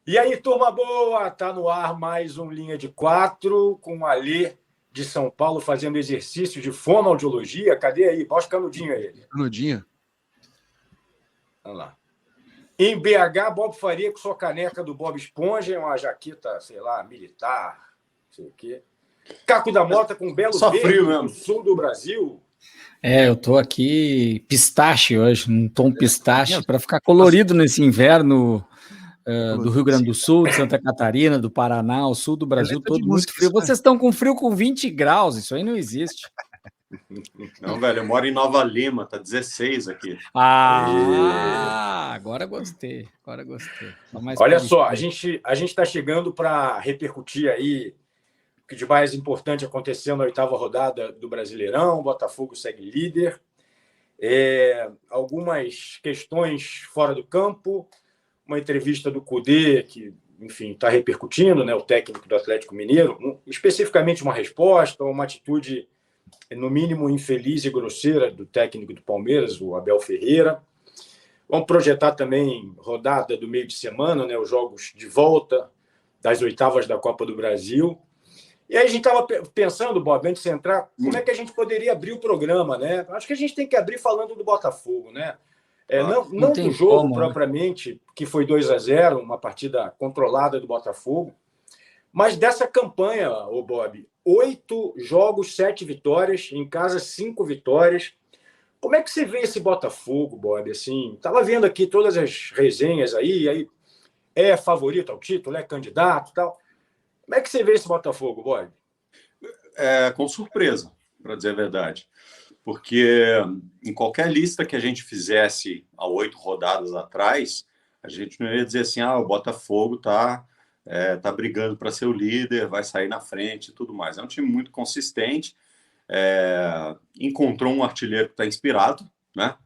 E aí, turma boa, tá no ar mais um Linha de Quatro com o Alê de São Paulo fazendo exercício de fonoaudiologia. Cadê aí? Bota o canudinho aí. Canudinho. Olha lá. Em BH, Bob Faria com sua caneca do Bob Esponja, uma jaqueta, sei lá, militar, não sei o quê. Caco da Mota com um belo Só verde frio mesmo. do sul do Brasil. Eu tô aqui pistache hoje, um tom pistache, para ficar colorido nesse inverno do Rio Grande do Sul, de Santa Catarina, do Paraná, o sul do Brasil, todo muito frio. Vocês estão com frio com 20 graus, isso aí não existe. Não, velho, eu moro em Nova Lima, tá 16 aqui. Agora gostei. Olha só, a gente está chegando para repercutir aí o que de mais importante aconteceu na 8ª rodada do Brasileirão. O Botafogo segue líder. Algumas questões fora do campo, uma entrevista do Kudê, que, enfim, está repercutindo, né, o técnico do Atlético Mineiro, especificamente uma resposta, uma atitude, no mínimo, infeliz e grosseira do técnico do Palmeiras, o Abel Ferreira. Vamos projetar também rodada do meio de semana, né, os jogos de volta das 8ª da Copa do Brasil. E aí a gente estava pensando, Bob, antes de entrar, como é que a gente poderia abrir o programa, né? Acho que a gente tem que abrir falando do Botafogo, né? Não do jogo propriamente, que foi 2-0, uma partida controlada do Botafogo, mas dessa campanha, Bob. 8 jogos, 7 vitórias, em casa 5 vitórias. Como é que você vê esse Botafogo, Bob? Assim, estava vendo aqui todas as resenhas aí é favorito ao título, é candidato e tal. Como é que você vê esse Botafogo, Bob? Com surpresa, para dizer a verdade. Porque em qualquer lista que a gente fizesse há 8 rodadas atrás, a gente não ia dizer assim, o Botafogo tá brigando para ser o líder, vai sair na frente e tudo mais. É um time muito consistente, encontrou um artilheiro que está inspirado, né?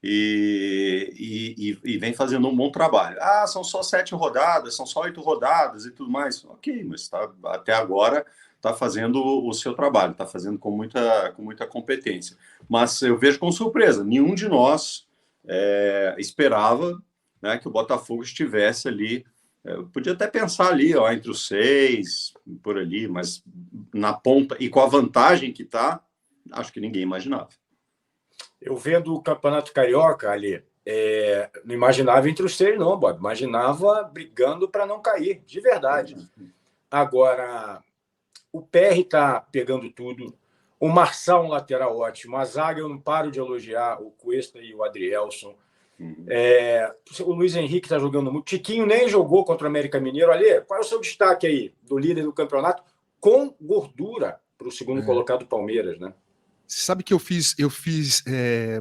E vem fazendo um bom trabalho. São só 7 rodadas, são só 8 rodadas e tudo mais. Ok, mas até agora está fazendo o seu trabalho, está fazendo com muita competência. Mas eu vejo com surpresa, nenhum de nós esperava, né, que o Botafogo estivesse ali. Eu podia até pensar ali, entre os 6, por ali, mas na ponta, e com a vantagem que está, acho que ninguém imaginava. Eu vendo o Campeonato Carioca ali, não imaginava entre os 6, não, Bob. Imaginava brigando para não cair, de verdade. Agora, o PR está pegando tudo. O Marçal, um lateral ótimo. A zaga, eu não paro de elogiar o Cuesta e o Adrielson. O Luiz Henrique está jogando muito. Tiquinho nem jogou contra o América Mineiro. Ali, qual é o seu destaque aí do líder do campeonato com gordura para o segundo colocado Palmeiras, né? Você sabe que eu fiz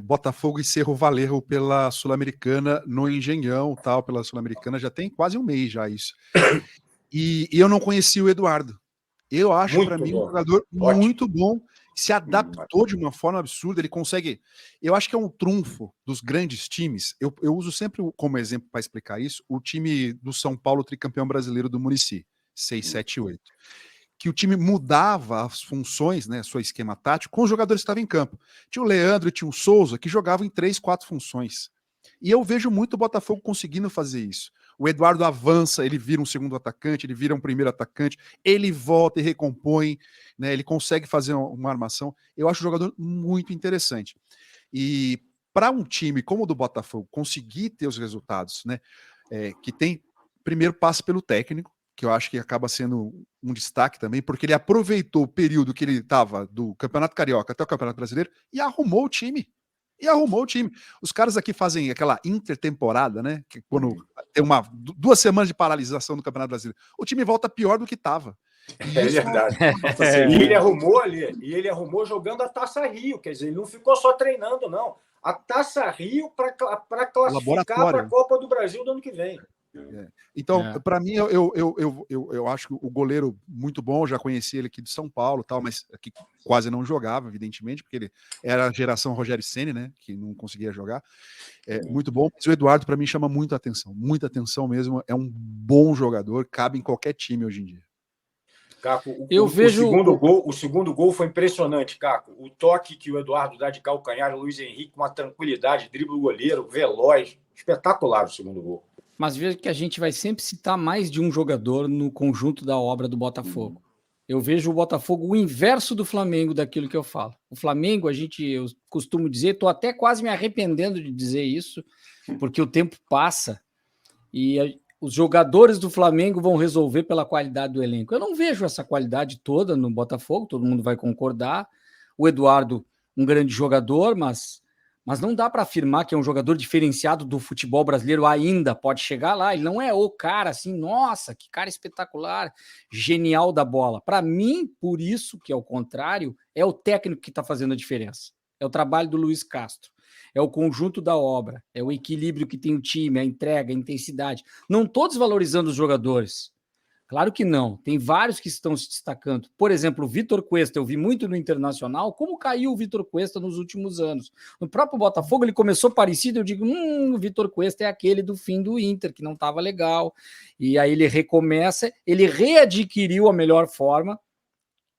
Botafogo e Cerro Valerro pela Sul-Americana no Engenhão, tal, pela Sul-Americana, já tem quase um mês já isso. E eu não conhecia o Eduardo. Eu acho, para mim, um jogador muito bom, se adaptou de uma forma absurda, ele consegue... Eu acho que é um trunfo dos grandes times. Eu uso sempre como exemplo para explicar isso, o time do São Paulo, tricampeão brasileiro do Muricy, 6, 7, 8. Que o time mudava as funções, né, seu esquema tático, com os jogadores que estavam em campo. Tinha o Leandro e tinha o Souza, que jogavam em 3, 4 funções. E eu vejo muito o Botafogo conseguindo fazer isso. O Eduardo avança, ele vira um segundo atacante, ele vira um primeiro atacante, ele volta e recompõe, né, ele consegue fazer uma armação. Eu acho o jogador muito interessante. E para um time como o do Botafogo conseguir ter os resultados, né, que tem, primeiro passa pelo técnico, que eu acho que acaba sendo um destaque também, porque ele aproveitou o período que ele estava do Campeonato Carioca até o Campeonato Brasileiro e arrumou o time. Os caras aqui fazem aquela intertemporada, né? Que quando tem 2 semanas de paralisação do Campeonato Brasileiro, o time volta pior do que estava. É verdade. E ele arrumou jogando a Taça Rio, quer dizer, ele não ficou só treinando, não. A Taça Rio para classificar para a Copa do Brasil do ano que vem. Então, para mim, eu acho o goleiro muito bom, eu já conheci ele aqui de São Paulo, tal, mas aqui quase não jogava, evidentemente, porque ele era a geração Rogério Ceni, né, que não conseguia jogar. Muito bom, mas o Eduardo, para mim, chama muita atenção mesmo, é um bom jogador, cabe em qualquer time hoje em dia. Caco, o segundo gol foi impressionante, Caco. O toque que o Eduardo dá de calcanhar, o Luiz Henrique, com uma tranquilidade, dribla o goleiro, veloz, espetacular o segundo gol. Mas veja que a gente vai sempre citar mais de um jogador no conjunto da obra do Botafogo. Eu vejo o Botafogo o inverso do Flamengo daquilo que eu falo. O Flamengo, eu costumo dizer, estou até quase me arrependendo de dizer isso, porque o tempo passa e os jogadores do Flamengo vão resolver pela qualidade do elenco. Eu não vejo essa qualidade toda no Botafogo, todo mundo vai concordar. O Eduardo, um grande jogador, mas não dá para afirmar que é um jogador diferenciado do futebol brasileiro ainda. Pode chegar lá, ele não é o cara assim, nossa, que cara espetacular, genial da bola. Para mim, por isso que é o contrário, é o técnico que está fazendo a diferença. É o trabalho do Luiz Castro. É o conjunto da obra, é o equilíbrio que tem o time, a entrega, a intensidade. Não estou desvalorizando os jogadores. Claro que não. Tem vários que estão se destacando. Por exemplo, o Vitor Cuesta, eu vi muito no Internacional, como caiu o Vitor Cuesta nos últimos anos. No próprio Botafogo ele começou parecido, eu digo, o Vitor Cuesta é aquele do fim do Inter, que não estava legal. E aí ele recomeça, ele readquiriu a melhor forma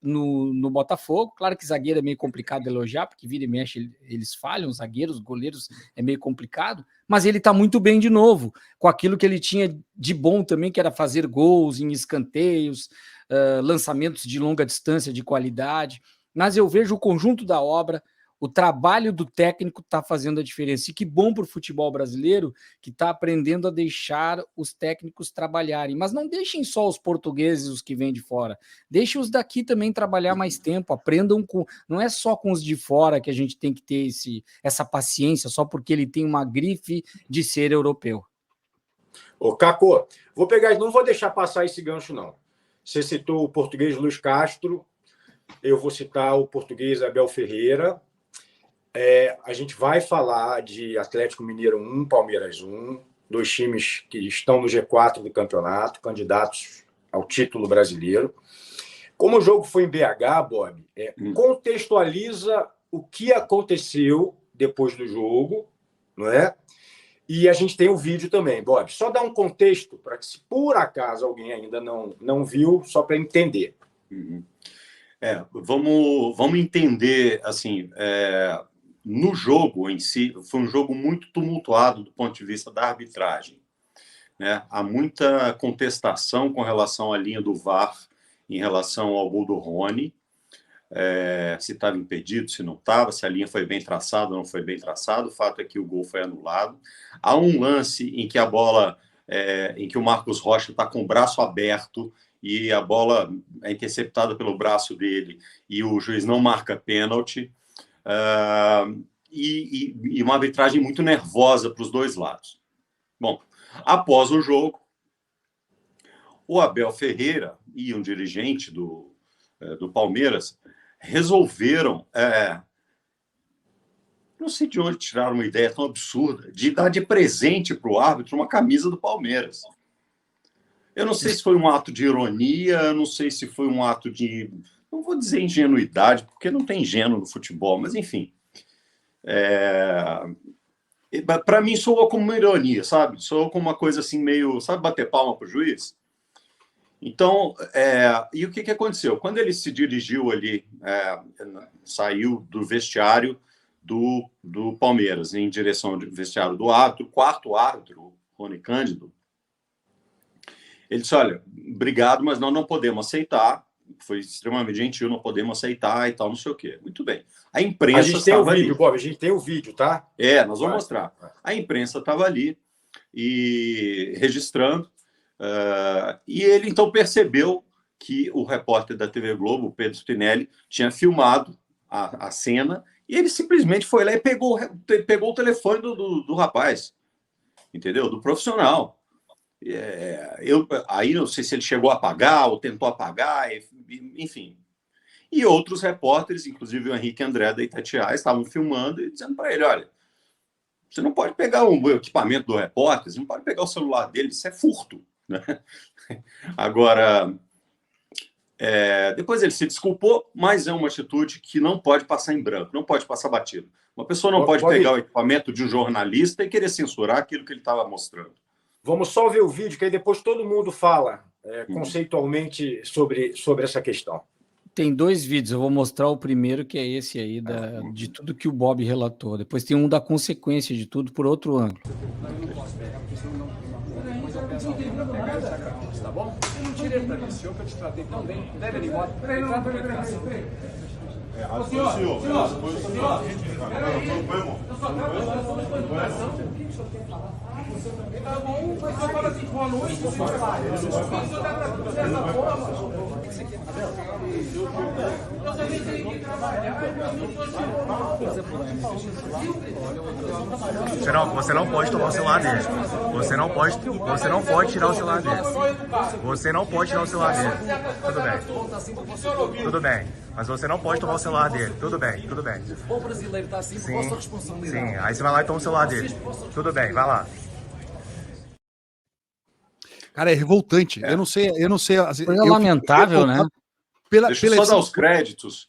no Botafogo. Claro que zagueiro é meio complicado de elogiar, porque vira e mexe eles falham, os zagueiros, os goleiros é meio complicado, mas ele está muito bem de novo, com aquilo que ele tinha de bom também, que era fazer gols em escanteios, lançamentos de longa distância de qualidade. Mas eu vejo o conjunto da obra, o trabalho do técnico está fazendo a diferença. E que bom para o futebol brasileiro que está aprendendo a deixar os técnicos trabalharem. Mas não deixem só os portugueses, os que vêm de fora. Deixem os daqui também trabalhar mais tempo. Aprendam com... Não é só com os de fora que a gente tem que ter essa paciência, só porque ele tem uma grife de ser europeu. Ô, Caco, não vou deixar passar esse gancho, não. Você citou o português Luiz Castro, eu vou citar o português Abel Ferreira. A gente vai falar de Atlético Mineiro 1, Palmeiras 1, dois times que estão no G4 do campeonato, candidatos ao título brasileiro. Como o jogo foi em BH, Bob, contextualiza o que aconteceu depois do jogo, não é? E a gente tem o vídeo também, Bob. Só dá um contexto para que, se por acaso alguém ainda não viu, só para entender. Vamos entender, assim, no jogo em si, foi um jogo muito tumultuado do ponto de vista da arbitragem, né? Há muita contestação com relação à linha do VAR em relação ao gol do Rony, se estava impedido, se não estava, se a linha foi bem traçada ou não foi bem traçada. O fato é que o gol foi anulado. Há um lance em que a bola, em que o Marcos Rocha está com o braço aberto e a bola é interceptada pelo braço dele e o juiz não marca pênalti. E uma arbitragem muito nervosa para os dois lados. Bom, após o jogo, o Abel Ferreira e um dirigente do Palmeiras resolveram, não sei de onde tiraram uma ideia tão absurda, de dar de presente para o árbitro uma camisa do Palmeiras. Eu não sei se foi um ato de ironia, não sei se foi um ato de... Não vou dizer ingenuidade, porque não tem ingênuo no futebol, mas enfim. Para mim, soou como uma ironia, sabe? Soou como uma coisa assim meio... Sabe bater palma para o juiz? Então, e o que aconteceu? Quando ele se dirigiu ali, saiu do vestiário do Palmeiras em direção ao vestiário do árbitro, o quarto árbitro, Rony Cândido, ele disse, olha, obrigado, mas nós não podemos aceitar. Foi extremamente gentil, não podemos aceitar e tal, não sei o quê. Muito bem. A imprensa... A gente tem o vídeo, Bob, a gente tem o vídeo, tá? Nós vamos mostrar. A imprensa estava ali e registrando. E ele, então, percebeu que o repórter da TV Globo, Pedro Spinelli, tinha filmado a cena e ele simplesmente foi lá e pegou o telefone do rapaz, entendeu? Do profissional. Aí não sei se ele chegou a apagar ou tentou apagar, enfim. E outros repórteres, inclusive o Henrique André da Itatiaia, estavam filmando e dizendo para ele, olha, você não pode pegar o equipamento do repórter, você não pode pegar o celular dele, isso é furto, né? Agora, depois ele se desculpou, mas é uma atitude que não pode passar em branco, não pode passar batido. Uma pessoa não pode pegar o equipamento de um jornalista e querer censurar aquilo que ele estava mostrando. Vamos só ver o vídeo, que aí depois todo mundo fala conceitualmente sobre essa questão. Tem dois vídeos, eu vou mostrar o primeiro, que é esse aí, de tudo que o Bob relatou. Depois tem um da consequência de tudo por outro ângulo. Tá bom? Eu não tirei pra mim, senhor, que eu te tratei tão bem. Leve ele embora. Trata ele pra cima. Senhor. Tá bom, mas eu falo assim, boa noite, o senhor tá tratando dessa forma. Eu também tenho que trabalhar, Você não pode tomar o celular dele. Você não pode tirar o celular dele. Você não pode tirar o celular dele. Tudo bem. Mas você não pode tomar o celular dele. Tudo bem. O brasileiro tá assim, posso a responsabilidade. Sim, aí você vai lá e toma o celular dele. Tudo bem, vai lá. Cara, é revoltante. Eu não sei. Coisa lamentável, né? Deixa eu só dar os créditos.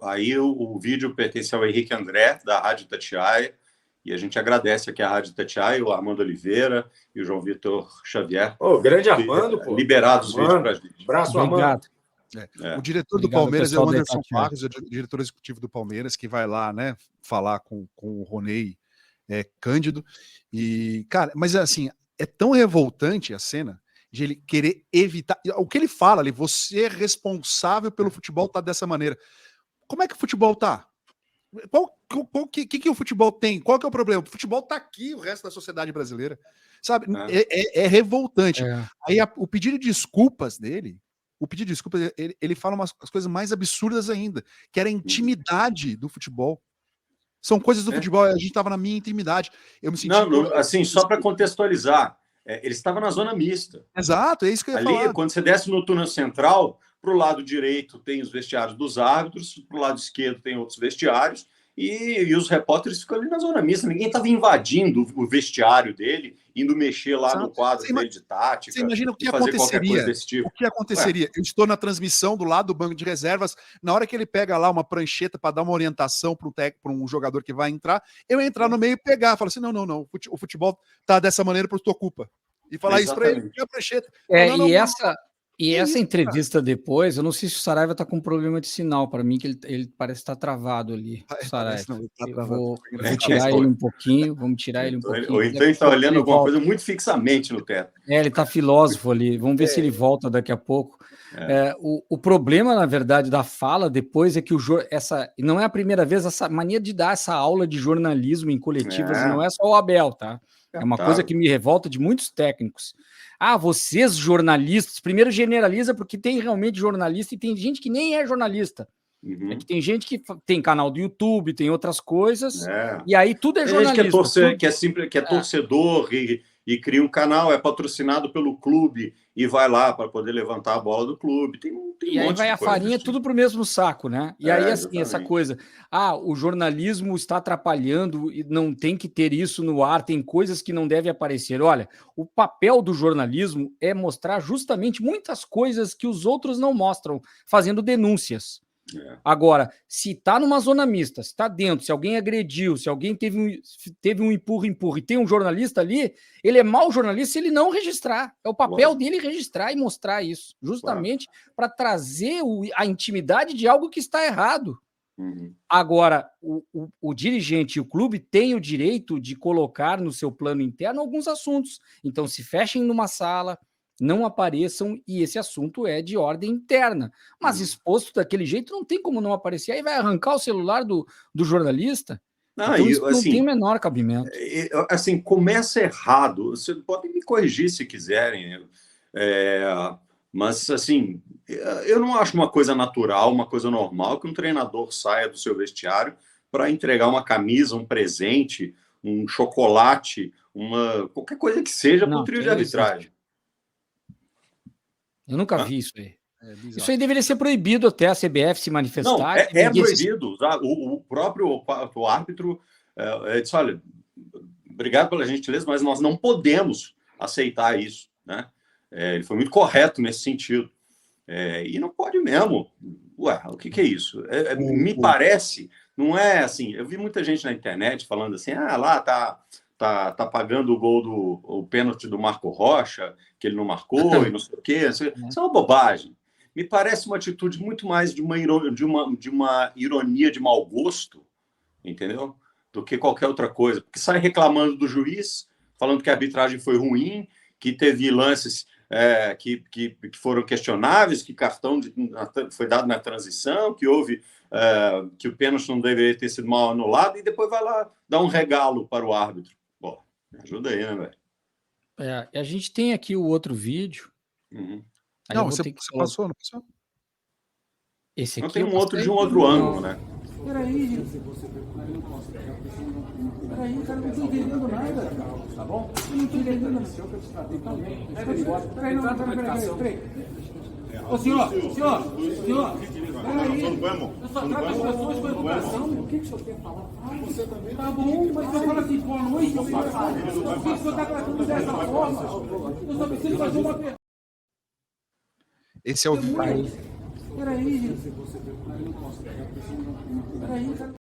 Aí o vídeo pertence ao Henrique André, da Rádio Itatiaia, e a gente agradece aqui a Rádio Itatiaia, o Armando Oliveira e o João Vitor Xavier. Grande Armando, pô. Liberados os vídeos para a gente. Abraço, Armando. O diretor do Palmeiras é o Anderson Barros, o diretor executivo do Palmeiras, que vai lá, né, falar com o Ronei Cândido. E, cara, mas assim, é tão revoltante a cena de ele querer evitar. O que ele fala ali, você é responsável pelo futebol tá dessa maneira. Como é que o futebol tá? Que o futebol tem? Qual que é o problema? O futebol tá aqui, o resto da sociedade brasileira. Sabe? É revoltante. Aí o pedido de desculpas dele, ele fala as coisas mais absurdas ainda, que era a intimidade do futebol. São coisas do futebol, a gente estava na minha intimidade. Eu me senti... assim, só para contextualizar, ele estava na zona mista. Exato, é isso que eu ia falar. Quando você desce no túnel central, para o lado direito tem os vestiários dos árbitros, para o lado esquerdo tem outros vestiários, e os repórteres ficam ali na zona mista. Ninguém estava invadindo o vestiário dele, indo mexer lá no quadro dele de tática. Você imagina o que fazer aconteceria? Qualquer coisa desse tipo. O que aconteceria? Eu estou na transmissão do lado do banco de reservas, na hora que ele pega lá uma prancheta para dar uma orientação para um jogador que vai entrar, eu ia entrar no meio e pegar, falar assim, não, o futebol tá dessa maneira por tua culpa. E falar isso para ele, a prancheta. Essa entrevista depois, eu não sei se o Saraiva está com problema de sinal, para mim, que ele parece estar travado ali. Saraiva. Vou tirar ele um pouquinho, vamos tirar ele um pouquinho. Ou então ele está olhando alguma coisa muito fixamente no teto. Ele está filósofo ali, vamos ver se ele volta daqui a pouco. O problema, na verdade, da fala depois é que não é a primeira vez essa mania de dar essa aula de jornalismo em coletivas, não é só o Abel, tá? É uma coisa que me revolta de muitos técnicos. Vocês jornalistas, primeiro generaliza porque tem realmente jornalista e tem gente que nem é jornalista. É que tem gente que tem canal do YouTube, tem outras coisas, e aí tudo é jornalismo. Que é torcedor e cria um canal, é patrocinado pelo clube e vai lá para poder levantar a bola do clube. E aí vai a farinha tudo para o mesmo saco, né? E aí, assim, essa coisa, o jornalismo está atrapalhando e não tem que ter isso no ar, tem coisas que não devem aparecer. Olha, o papel do jornalismo é mostrar justamente muitas coisas que os outros não mostram, fazendo denúncias. Agora, se tá numa zona mista, se tá dentro, se alguém agrediu, se alguém teve um empurra e tem um jornalista ali, ele é mau jornalista se ele não registrar. É o papel dele registrar e mostrar isso, justamente para trazer a intimidade de algo que está errado. Agora, o dirigente e o clube têm o direito de colocar no seu plano interno alguns assuntos. Então, se fechem numa sala, não apareçam, e esse assunto é de ordem interna. Mas exposto daquele jeito, não tem como não aparecer. Aí vai arrancar o celular do jornalista. Então, isso não tem o menor cabimento. Assim, começa errado. Vocês podem me corrigir se quiserem. Mas, assim, eu não acho uma coisa natural, uma coisa normal que um treinador saia do seu vestiário para entregar uma camisa, um presente, um chocolate, qualquer coisa que seja para o trio de arbitragem. Eu nunca vi isso aí. Isso aí deveria ser proibido até a CBF se manifestar. Não, é proibido. O próprio árbitro disse, olha, obrigado pela gentileza, mas nós não podemos aceitar isso. Né? Ele foi muito correto nesse sentido. E não pode mesmo. O que é isso? Me parece, não é assim, eu vi muita gente na internet falando assim, lá tá pagando o pênalti do Marco Rocha, que ele não marcou e não sei o quê. Isso é uma bobagem. Me parece uma atitude muito mais de uma ironia de mau gosto, entendeu? Do que qualquer outra coisa. Porque sai reclamando do juiz, falando que a arbitragem foi ruim, que teve lances que foram questionáveis, que cartão foi dado na transição, que houve que o pênalti não deveria ter sido mal anulado, e depois vai lá dar um regalo para o árbitro. Bom, me ajuda aí, né, velho? A gente tem aqui o outro vídeo. Não, você passou, não passou? Esse não aqui tem um outro de um outro ângulo, né? Peraí, gente. Peraí, cara, não tô entendendo nada. Tá bom? Eu não tô entendendo nada. Senhor, que eu te tratei tão bem. Peraí. Ô, senhor. Peraí. Eu só trato as pessoas com educação. O que o senhor quer falar? Tá bom, mas eu falo assim, boa noite, eu fico falando. Por que o senhor tá tratando dessa forma? Eu só preciso fazer uma pergunta. Esse é o vídeo. Peraí, gente. Peraí, cara.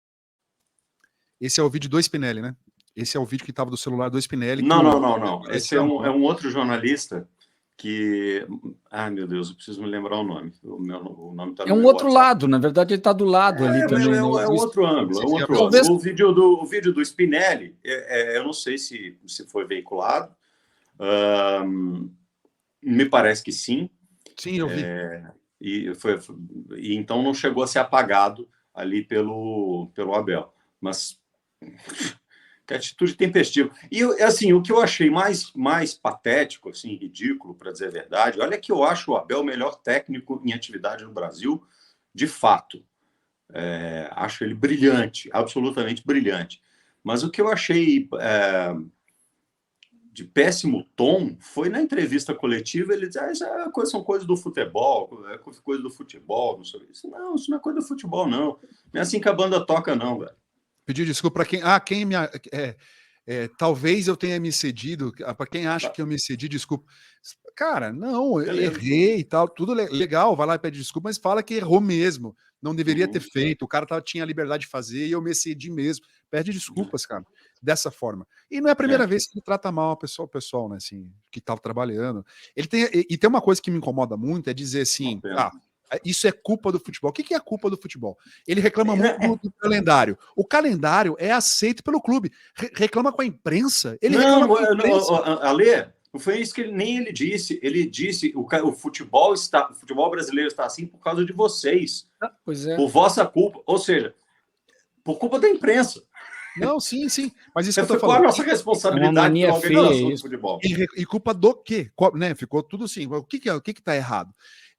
Esse é o vídeo do Spinelli, né? Esse é o vídeo que estava do celular do Spinelli. Não. Esse é um outro jornalista que... Ai, meu Deus, eu preciso me lembrar o nome. O nome tá no meu outro WhatsApp. lado, na verdade ele está do lado ali também. É outro ângulo. O vídeo do Spinelli, eu não sei se foi veiculado. Me parece que sim. Sim, eu vi. E então não chegou a ser apagado ali pelo Abel. Mas que atitude tempestiva. E assim, o que eu achei mais patético, assim, ridículo, para dizer a verdade, olha que eu acho o Abel o melhor técnico em atividade no Brasil, de fato. Acho ele brilhante, absolutamente brilhante. Mas o que eu achei de péssimo tom foi na entrevista coletiva. Ele diz: são coisas do futebol, coisa do futebol, não sei isso. Não, isso não é coisa do futebol, não. Não é assim que a banda toca, não, velho. Pedir desculpa para quem me. Talvez eu tenha me cedido. Para quem acha que eu me cedi, desculpa. Cara, não, eu errei e tal, tudo legal, vai lá e pede desculpa, mas fala que errou mesmo. Não deveria ter feito, o cara tinha a liberdade de fazer e eu me excedi mesmo. Pede desculpas, cara, dessa forma. E não é a primeira vez que ele trata mal o pessoal, né, assim, que estava trabalhando. E tem uma coisa que me incomoda muito, é dizer assim, isso é culpa do futebol. O que é culpa do futebol? Ele reclama muito do calendário. O calendário é aceito pelo clube. Reclama com a imprensa. Ale, não foi isso que ele disse. Ele disse o futebol brasileiro está assim por causa de vocês. Pois é. Por vossa culpa. Ou seja, por culpa da imprensa. Não, sim. Mas isso que eu tô falando. Qual a nossa responsabilidade pela organização do futebol? E culpa do quê? Né? Ficou tudo assim. O que tá errado?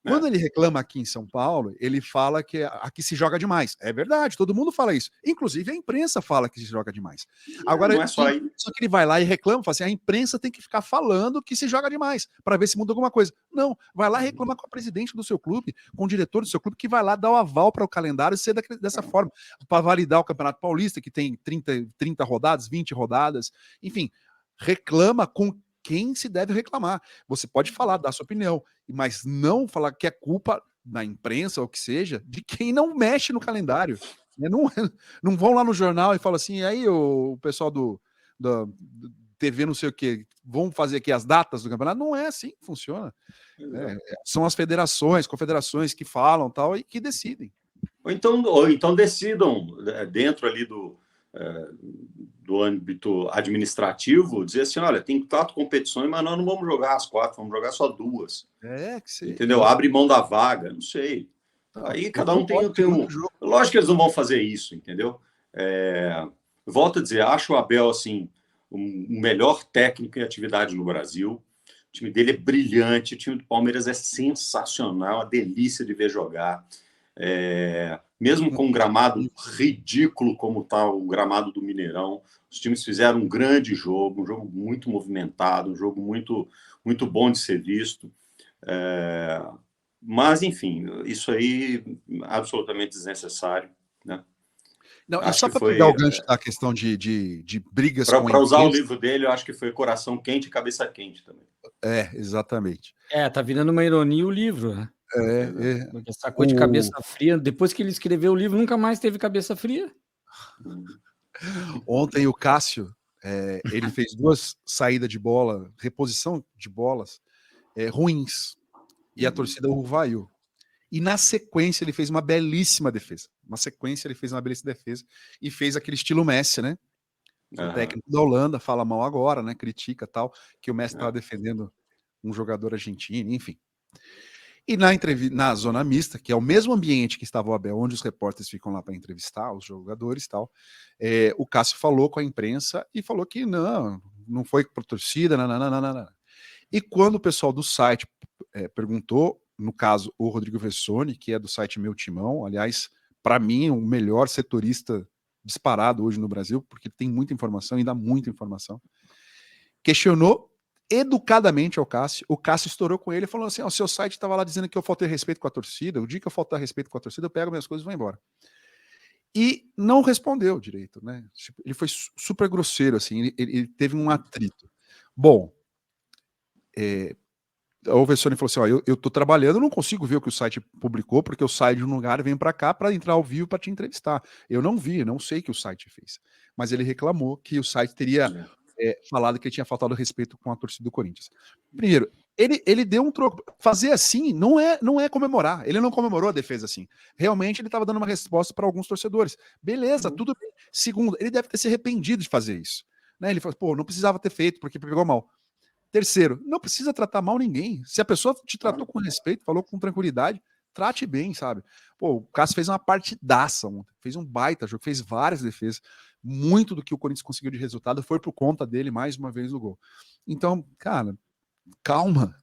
Quando ele reclama aqui em São Paulo, ele fala que aqui se joga demais. É verdade, todo mundo fala isso. Inclusive a imprensa fala que se joga demais. Agora, não é só que ele vai lá e reclama, fala assim, a imprensa tem que ficar falando que se joga demais, para ver se muda alguma coisa. Não, vai lá e reclama com o presidente do seu clube, com o diretor do seu clube, que vai lá dar o aval para o calendário ser dessa forma, para validar o Campeonato Paulista, que tem 30 rodadas, 20 rodadas, enfim, reclama com quem se deve reclamar. Você pode falar, dar sua opinião, mas não falar que é culpa da imprensa ou que seja, de quem não mexe no calendário. Não vão lá no jornal e falam assim, aí o pessoal do TV não sei o que, vão fazer aqui as datas do campeonato. Não é assim que funciona. São as federações, confederações que falam tal e que decidem. Ou então decidam dentro ali do âmbito administrativo, dizer assim, olha, tem 4 competições, mas nós não vamos jogar as 4, vamos jogar só 2. Entendeu? Abre mão da vaga, não sei. Aí cada um tem um... Lógico que eles não vão fazer isso, entendeu? Volto a dizer, acho o Abel, assim, o melhor técnico em atividade no Brasil. O time dele é brilhante, o time do Palmeiras é sensacional, uma delícia de ver jogar. Mesmo com um gramado ridículo como está o gramado do Mineirão, os times fizeram um grande jogo, um jogo muito movimentado, um jogo muito, muito bom de ser visto. Mas, enfim, isso aí absolutamente desnecessário, né? Não, é só para pegar o gancho da questão de brigas com a imprensa. Para usar o livro dele, eu acho que foi Coração Quente e Cabeça Quente também. Exatamente. Tá virando uma ironia o livro, né? Porque sacou de cabeça fria. Depois que ele escreveu o livro, nunca mais teve cabeça fria. Ontem o Cássio, ele fez 2 saídas de bola, reposição de bolas ruins, e a torcida o vaiou. E na sequência ele fez uma belíssima defesa. E fez aquele estilo Messi, né? O técnico da Holanda fala mal agora, né? Critica tal, que o Messi estava defendendo um jogador argentino, enfim. E na zona mista, que é o mesmo ambiente que estava o Abel, onde os repórteres ficam lá para entrevistar os jogadores e tal, o Cássio falou com a imprensa e falou que não foi por torcida, não. E quando o pessoal do site perguntou, no caso o Rodrigo Vessoni, que é do site Meu Timão, aliás, para mim o melhor setorista disparado hoje no Brasil, porque tem muita informação e dá muita informação, questionou educadamente ao Cássio. O Cássio estourou com ele e falou assim: o seu site estava lá dizendo que eu faltei respeito com a torcida. O dia que eu faltar respeito com a torcida, eu pego minhas coisas e vou embora. E não respondeu direito, né? Ele foi super grosseiro, assim, ele teve um atrito. Bom, o Vessoni falou assim: eu tô trabalhando, eu não consigo ver o que o site publicou, porque eu saio de um lugar e venho para cá para entrar ao vivo para te entrevistar. Eu não vi, não sei o que o site fez. Mas ele reclamou que o site teria falado que ele tinha faltado respeito com a torcida do Corinthians. Primeiro, ele deu um troco. Fazer assim não é comemorar. Ele não comemorou a defesa assim. Realmente ele estava dando uma resposta para alguns torcedores. Beleza, tudo bem. Segundo, ele deve ter se arrependido de fazer isso. Né? Ele falou: não precisava ter feito, porque pegou mal. Terceiro, não precisa tratar mal ninguém. Se a pessoa te tratou com respeito, falou com tranquilidade, trate bem, sabe? Pô, o Cássio fez uma partidaça ontem, fez um baita jogo, fez várias defesas. Muito do que o Corinthians conseguiu de resultado foi por conta dele, mais uma vez, no gol. Então, cara, calma.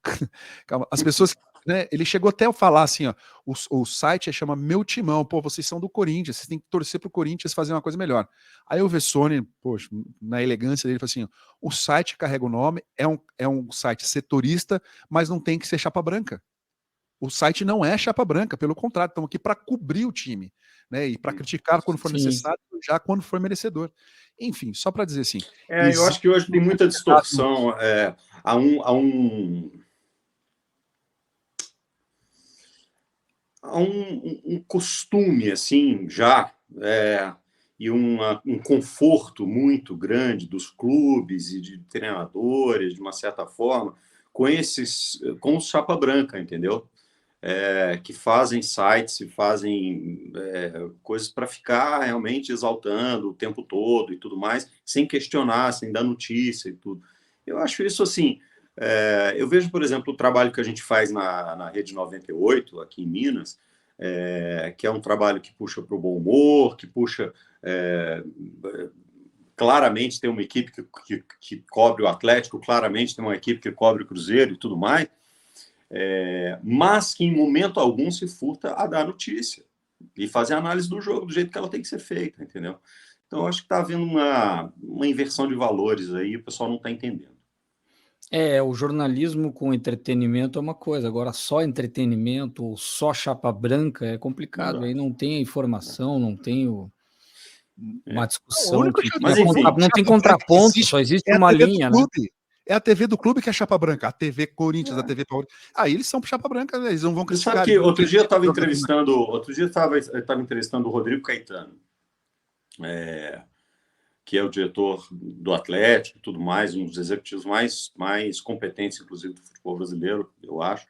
Calma. As pessoas, né, ele chegou até a falar assim, ó, o site chama Meu Timão, pô, vocês são do Corinthians, vocês têm que torcer pro Corinthians fazer uma coisa melhor. Aí o Vessoni, poxa, na elegância dele, falou assim: o site carrega o nome, é um site setorista, mas não tem que ser chapa branca. O site não é chapa branca, pelo contrário, estamos aqui para cobrir o time, né? E para criticar quando for necessário, já quando for merecedor. Enfim, só para dizer assim. Eu acho que hoje tem muita distorção. Há um costume, assim, já, e um conforto muito grande dos clubes e de treinadores, de uma certa forma, com os chapa branca, entendeu? Que fazem sites e fazem coisas para ficar realmente exaltando o tempo todo e tudo mais, sem questionar, sem dar notícia e tudo. Eu acho isso assim. Eu vejo, por exemplo, o trabalho que a gente faz na Rede 98, aqui em Minas, que é um trabalho que puxa para o bom humor, que puxa. Claramente tem uma equipe que cobre o Atlético, claramente tem uma equipe que cobre o Cruzeiro e tudo mais. Mas que em momento algum se furta a dar notícia e fazer análise do jogo do jeito que ela tem que ser feita, entendeu? Então, eu acho que está havendo uma inversão de valores aí, o pessoal não está entendendo. O jornalismo com entretenimento é uma coisa, agora só entretenimento ou só chapa branca é complicado, aí não tem a informação, não tem uma discussão, mas, enfim, não tem contraponto, só existe uma linha, né? É a TV do clube que é chapa branca, a TV Corinthians, a TV Paulista. Aí eles são chapa branca, né? Eles não vão criticar. Sabe que outro dia eu estava entrevistando o Rodrigo Caetano, que é o diretor do Atlético e tudo mais, um dos executivos mais competentes, inclusive, do futebol brasileiro, eu acho.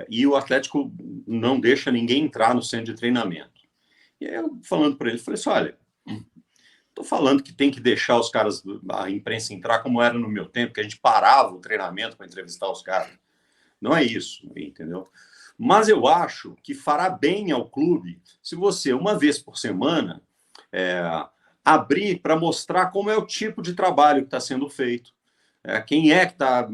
E o Atlético não deixa ninguém entrar no centro de treinamento. E aí eu falando para ele, falei assim: olha, estou falando que tem que deixar os caras, a imprensa entrar como era no meu tempo, que a gente parava o treinamento para entrevistar os caras. Não é isso, entendeu? Mas eu acho que fará bem ao clube se você, uma vez por semana, abrir para mostrar como é o tipo de trabalho que está sendo feito. Quem é que está...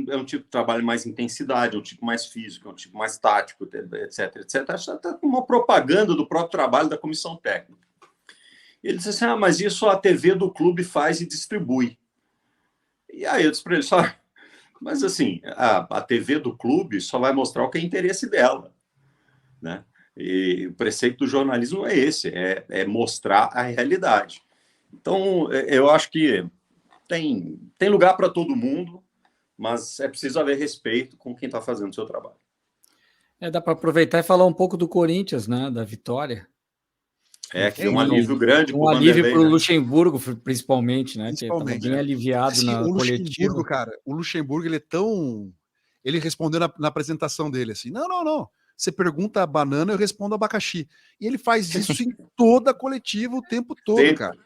é um tipo de trabalho mais intensidade, é um tipo mais físico, é um tipo mais tático, etc, etc. Acho que está uma propaganda do próprio trabalho da comissão técnica. Ele disse assim: mas isso a TV do clube faz e distribui. E aí eu disse para ele: mas assim, a TV do clube só vai mostrar o que é interesse dela, né? E o preceito do jornalismo é esse, é mostrar a realidade. Então, eu acho que tem lugar para todo mundo, mas é preciso haver respeito com quem está fazendo o seu trabalho. Dá para aproveitar e falar um pouco do Corinthians, né? Da vitória. Que é um alívio grande. Um alívio para o Luxemburgo, principalmente, né? Principalmente, que estava bem aliviado assim, na coletiva. O Luxemburgo, ele é tão... Ele respondeu na apresentação dele assim: não. Você pergunta a banana, eu respondo abacaxi. E ele faz isso em toda a coletiva o tempo todo, cara.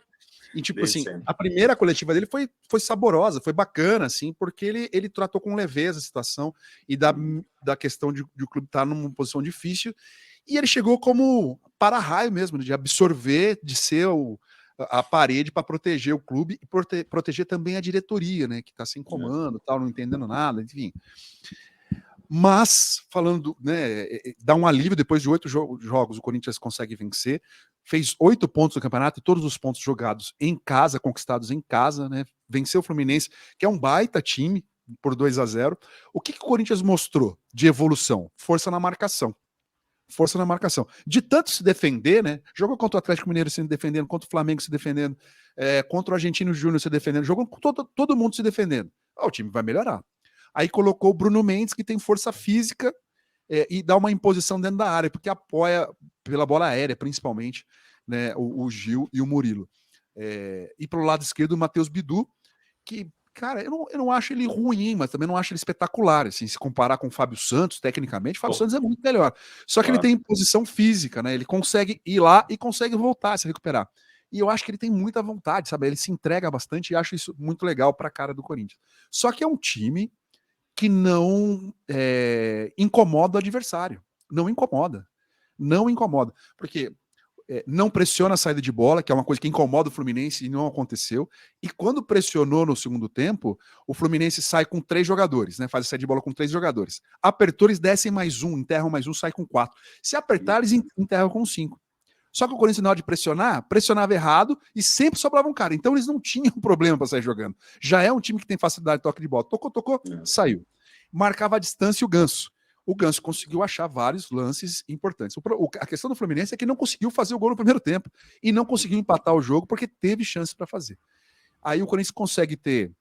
E, tipo Desde assim, sempre. a primeira coletiva dele foi saborosa, foi bacana, assim, porque ele tratou com leveza a situação e da questão de o clube estar numa posição difícil. E ele chegou como para-raio mesmo, de absorver, de ser a parede para proteger o clube e proteger também a diretoria, né, que está sem comando, tal, não entendendo nada, enfim. Mas, falando, né, dá um alívio, depois de 8 jogos, o Corinthians consegue vencer, fez 8 pontos no campeonato, e todos os pontos jogados em casa, conquistados em casa, né, venceu o Fluminense, que é um baita time, por 2-0. O que o Corinthians mostrou de evolução? Força na marcação. Força na marcação. De tanto se defender, né, jogou contra o Atlético Mineiro se defendendo, contra o Flamengo se defendendo, contra o Argentino Júnior se defendendo, jogou com todo mundo se defendendo. O time vai melhorar. Aí colocou o Bruno Mendes, que tem força física e dá uma imposição dentro da área, porque apoia pela bola aérea, principalmente, né, o Gil e o Murilo. E pelo lado esquerdo, o Matheus Bidu, que, cara, eu não acho ele ruim, mas também não acho ele espetacular. Assim, se comparar com o Fábio Santos, tecnicamente, o Fábio Santos é muito melhor. Só que ele tem imposição física, né? Ele consegue ir lá e consegue voltar, se recuperar. E eu acho que ele tem muita vontade, sabe? Ele se entrega bastante e acho isso muito legal para a cara do Corinthians. Só que é um time que não incomoda o adversário. Não incomoda. Não incomoda. Porque não pressiona a saída de bola, que é uma coisa que incomoda o Fluminense e não aconteceu. E quando pressionou no segundo tempo, o Fluminense sai com 3 jogadores, né? Faz a saída de bola com 3 jogadores. Apertou, eles descem mais um, enterram mais um, sai com 4. Se apertar, eles enterram com 5. Só que o Corinthians, na hora de pressionar, pressionava errado e sempre sobrava um cara. Então eles não tinham problema para sair jogando. Já é um time que tem facilidade de toque de bola. Tocou, saiu. Marcava a distância o Ganso. O Ganso conseguiu achar vários lances importantes. A questão do Fluminense é que não conseguiu fazer o gol no primeiro tempo e não conseguiu empatar o jogo porque teve chance para fazer. Aí o Corinthians consegue ter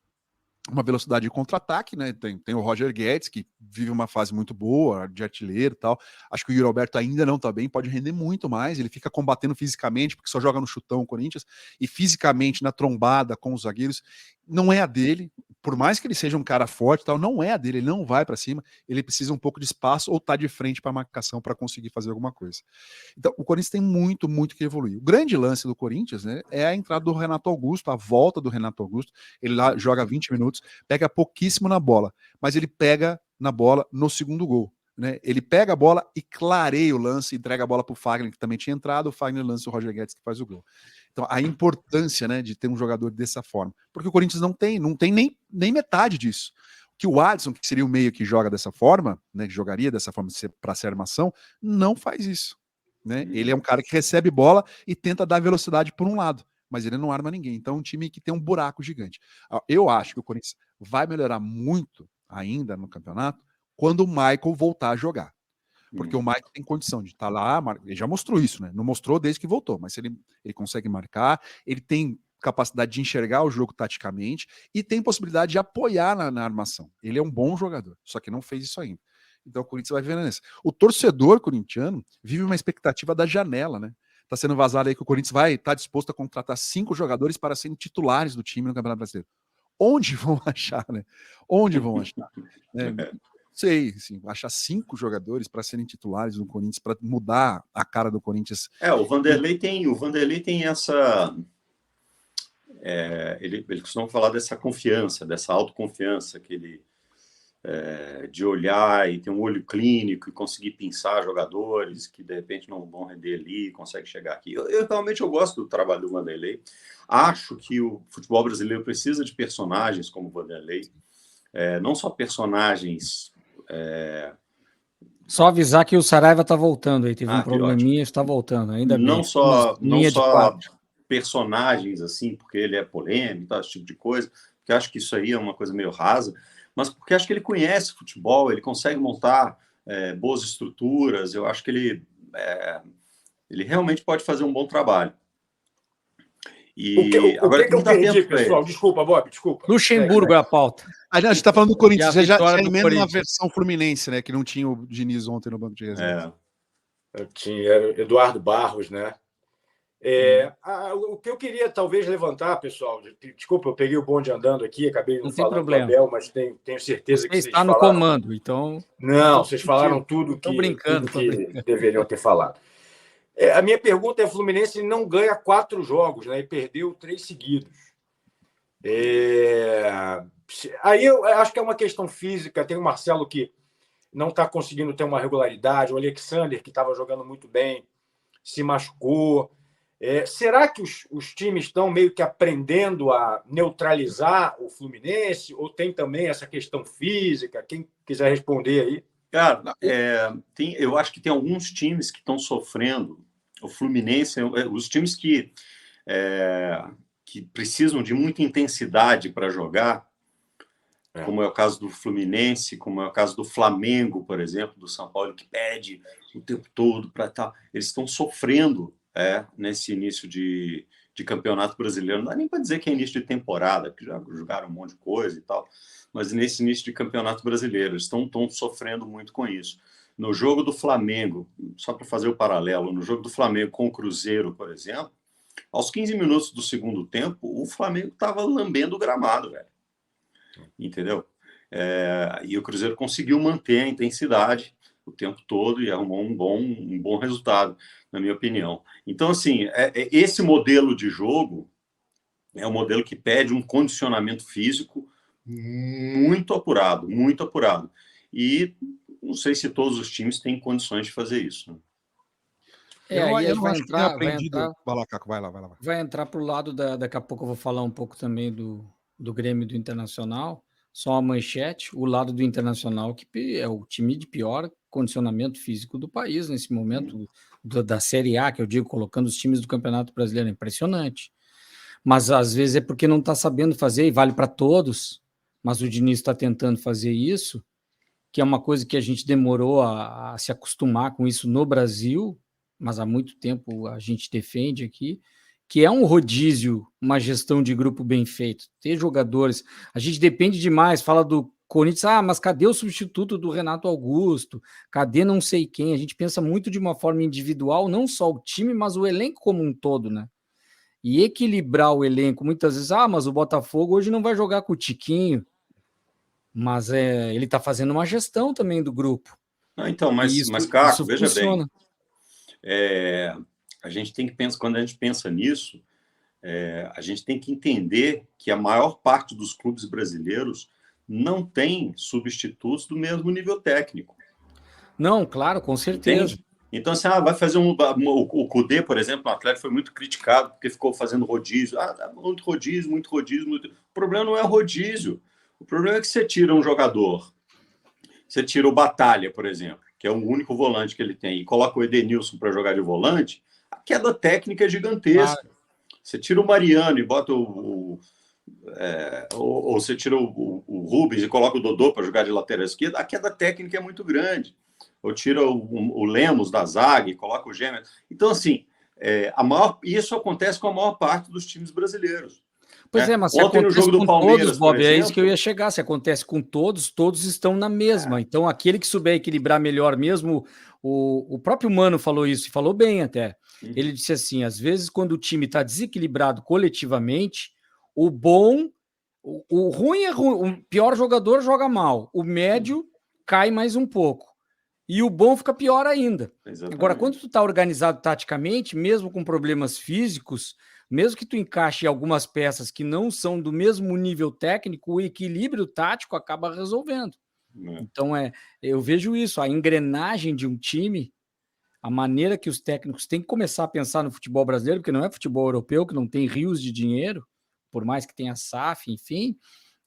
uma velocidade de contra-ataque, né? Tem o Roger Guedes, que vive uma fase muito boa, de artilheiro e tal. Acho que o Yuri Alberto ainda não tá bem, pode render muito mais. Ele fica combatendo fisicamente, porque só joga no chutão o Corinthians, e fisicamente na trombada com os zagueiros. Não é a dele, por mais que ele seja um cara forte e tal, não é a dele, ele não vai para cima, ele precisa um pouco de espaço ou tá de frente para a marcação para conseguir fazer alguma coisa. Então, o Corinthians tem muito que evoluir. O grande lance do Corinthians, né, é a entrada do Renato Augusto, a volta do Renato Augusto. Ele lá joga 20 minutos, pega pouquíssimo na bola, mas ele pega na bola no segundo gol. Né? Ele pega a bola e clareia o lance, entrega a bola para o Fagner, que também tinha entrado, o Fagner lança o Roger Guedes, que faz o gol. Então, a importância, né, de ter um jogador dessa forma. Porque o Corinthians não tem nem metade disso. Que o Adson, que seria o meio que joga dessa forma, né, que jogaria dessa forma para ser armação, não faz isso. Né? Ele é um cara que recebe bola e tenta dar velocidade por um lado, mas ele não arma ninguém. Então, é um time que tem um buraco gigante. Eu acho que o Corinthians vai melhorar muito ainda no campeonato quando o Michael voltar a jogar. Porque o Michael tem condição de estar lá, ele já mostrou isso, né? Não mostrou desde que voltou, mas ele consegue marcar, ele tem capacidade de enxergar o jogo taticamente e tem possibilidade de apoiar na armação. Ele é um bom jogador, só que não fez isso ainda. Então o Corinthians vai vendo isso. O torcedor corintiano vive uma expectativa da janela, né? Tá sendo vazado aí que o Corinthians vai estar disposto a contratar 5 jogadores para serem titulares do time no Campeonato Brasileiro. Onde vão achar, né? Onde vão achar? Sei, assim, achar 5 jogadores para serem titulares do Corinthians, para mudar a cara do Corinthians. O Vanderlei tem essa... ele costuma falar dessa confiança, dessa autoconfiança que ele... de olhar e ter um olho clínico e conseguir pensar jogadores que de repente não vão render ali, consegue chegar aqui. Eu realmente gosto do trabalho do Vanderlei. Acho que o futebol brasileiro precisa de personagens como o Vanderlei. Não só personagens... Só avisar que o Saraiva está voltando aí, teve um probleminha, está voltando, ainda bem. Não só personagens assim, porque ele é polêmico, tá, esse tipo de coisa, porque acho que isso aí é uma coisa meio rasa, mas porque acho que ele conhece futebol, ele consegue montar boas estruturas, eu acho que ele realmente pode fazer um bom trabalho. E o que eu perdi, pessoal? Desculpa, Bob, desculpa. Luxemburgo é a pauta. A gente está falando do Corinthians, já emenda na Corinthians. versão Fluminense, né? Que não tinha o Diniz ontem no banco de reserva. Eu tinha Eduardo Barros, né? O que eu queria talvez levantar, pessoal, desculpa, eu peguei o bonde andando aqui, acabei não falando do Abel, mas tenho certeza que vocês está no comando, então... Não, vocês falaram tudo que brincando. deveriam ter falado. A minha pergunta é: o Fluminense não ganha 4 jogos, né? E perdeu 3 seguidos. Aí eu acho que é uma questão física. Tem o Marcelo que não está conseguindo ter uma regularidade, o Alexander, que estava jogando muito bem, se machucou. Será que os times estão meio que aprendendo a neutralizar o Fluminense? Ou tem também essa questão física? Quem quiser responder aí. Cara, eu acho que tem alguns times que estão sofrendo. O Fluminense, os times que precisam de muita intensidade para jogar, como é o caso do Fluminense, como é o caso do Flamengo, por exemplo, do São Paulo, que pede o tempo todo para tal. Eles estão sofrendo nesse início de campeonato brasileiro. Não dá nem para dizer que é início de temporada, porque já jogaram um monte de coisa e tal, mas nesse início de campeonato brasileiro, eles estão sofrendo muito com isso. No jogo do Flamengo, só para fazer o paralelo, no jogo do Flamengo com o Cruzeiro, por exemplo, aos 15 minutos do segundo tempo, o Flamengo estava lambendo o gramado, velho. Entendeu? E o Cruzeiro conseguiu manter a intensidade o tempo todo e arrumou um bom resultado, na minha opinião. Então, assim, esse modelo de jogo é um modelo que pede um condicionamento físico muito apurado, muito apurado. E não sei se todos os times têm condições de fazer isso. Né? Eu não acho que tenha aprendido. Vai lá, Caco, vai lá. Vai entrar para o lado daqui a pouco eu vou falar um pouco também do Grêmio e do Internacional. Só a manchete, o lado do Internacional, que é o time de pior condicionamento físico do país nesse momento, da Série A, que eu digo, colocando os times do Campeonato Brasileiro, é impressionante. Mas às vezes é porque não está sabendo fazer, e vale para todos, mas o Diniz está tentando fazer isso, que é uma coisa que a gente demorou a se acostumar com isso no Brasil, mas há muito tempo a gente defende aqui, que é um rodízio, uma gestão de grupo bem feito, ter jogadores. A gente depende demais, fala do Corinthians, mas cadê o substituto do Renato Augusto? Cadê não sei quem? A gente pensa muito de uma forma individual, não só o time, mas o elenco como um todo, né? E equilibrar o elenco, muitas vezes, mas o Botafogo hoje não vai jogar com o Tiquinho, mas ele está fazendo uma gestão também do grupo. Então, mas Caco, veja funciona. Bem, a gente tem que pensar, quando a gente pensa nisso, a gente tem que entender que a maior parte dos clubes brasileiros não tem substitutos do mesmo nível técnico. Não, claro, com certeza. Entende? Então, assim, vai fazer o Cudê, por exemplo, o Atlético foi muito criticado porque ficou fazendo rodízio. Muito rodízio. O problema não é o rodízio. O problema é que você tira um jogador, você tira o Batalha, por exemplo, que é o único volante que ele tem, e coloca o Edenilson para jogar de volante, a queda técnica é gigantesca. Você tira o Mariano e bota ou você tira o Rubens e coloca o Dodô para jogar de lateral esquerda, a queda técnica é muito grande. Ou tira o Lemos da zaga e coloca o Gêmeo. Então, assim, isso acontece com a maior parte dos times brasileiros. Pois mas se ontem no jogo do Palmeiras, todos, Bob, exemplo, é isso que eu ia chegar. Se acontece com todos, todos estão na mesma. Então, aquele que souber equilibrar melhor mesmo, o próprio Mano falou isso, e falou bem até. Ele disse assim, às vezes, quando o time está desequilibrado coletivamente, o ruim é ruim, o pior jogador joga mal, o médio cai mais um pouco. E o bom fica pior ainda. Exatamente. Agora, quando tu está organizado taticamente, mesmo com problemas físicos, mesmo que tu encaixe algumas peças que não são do mesmo nível técnico, o equilíbrio tático acaba resolvendo. Então, eu vejo isso, a engrenagem de um time, a maneira que os técnicos têm que começar a pensar no futebol brasileiro, porque não é futebol europeu, que não tem rios de dinheiro, por mais que tenha SAF, enfim,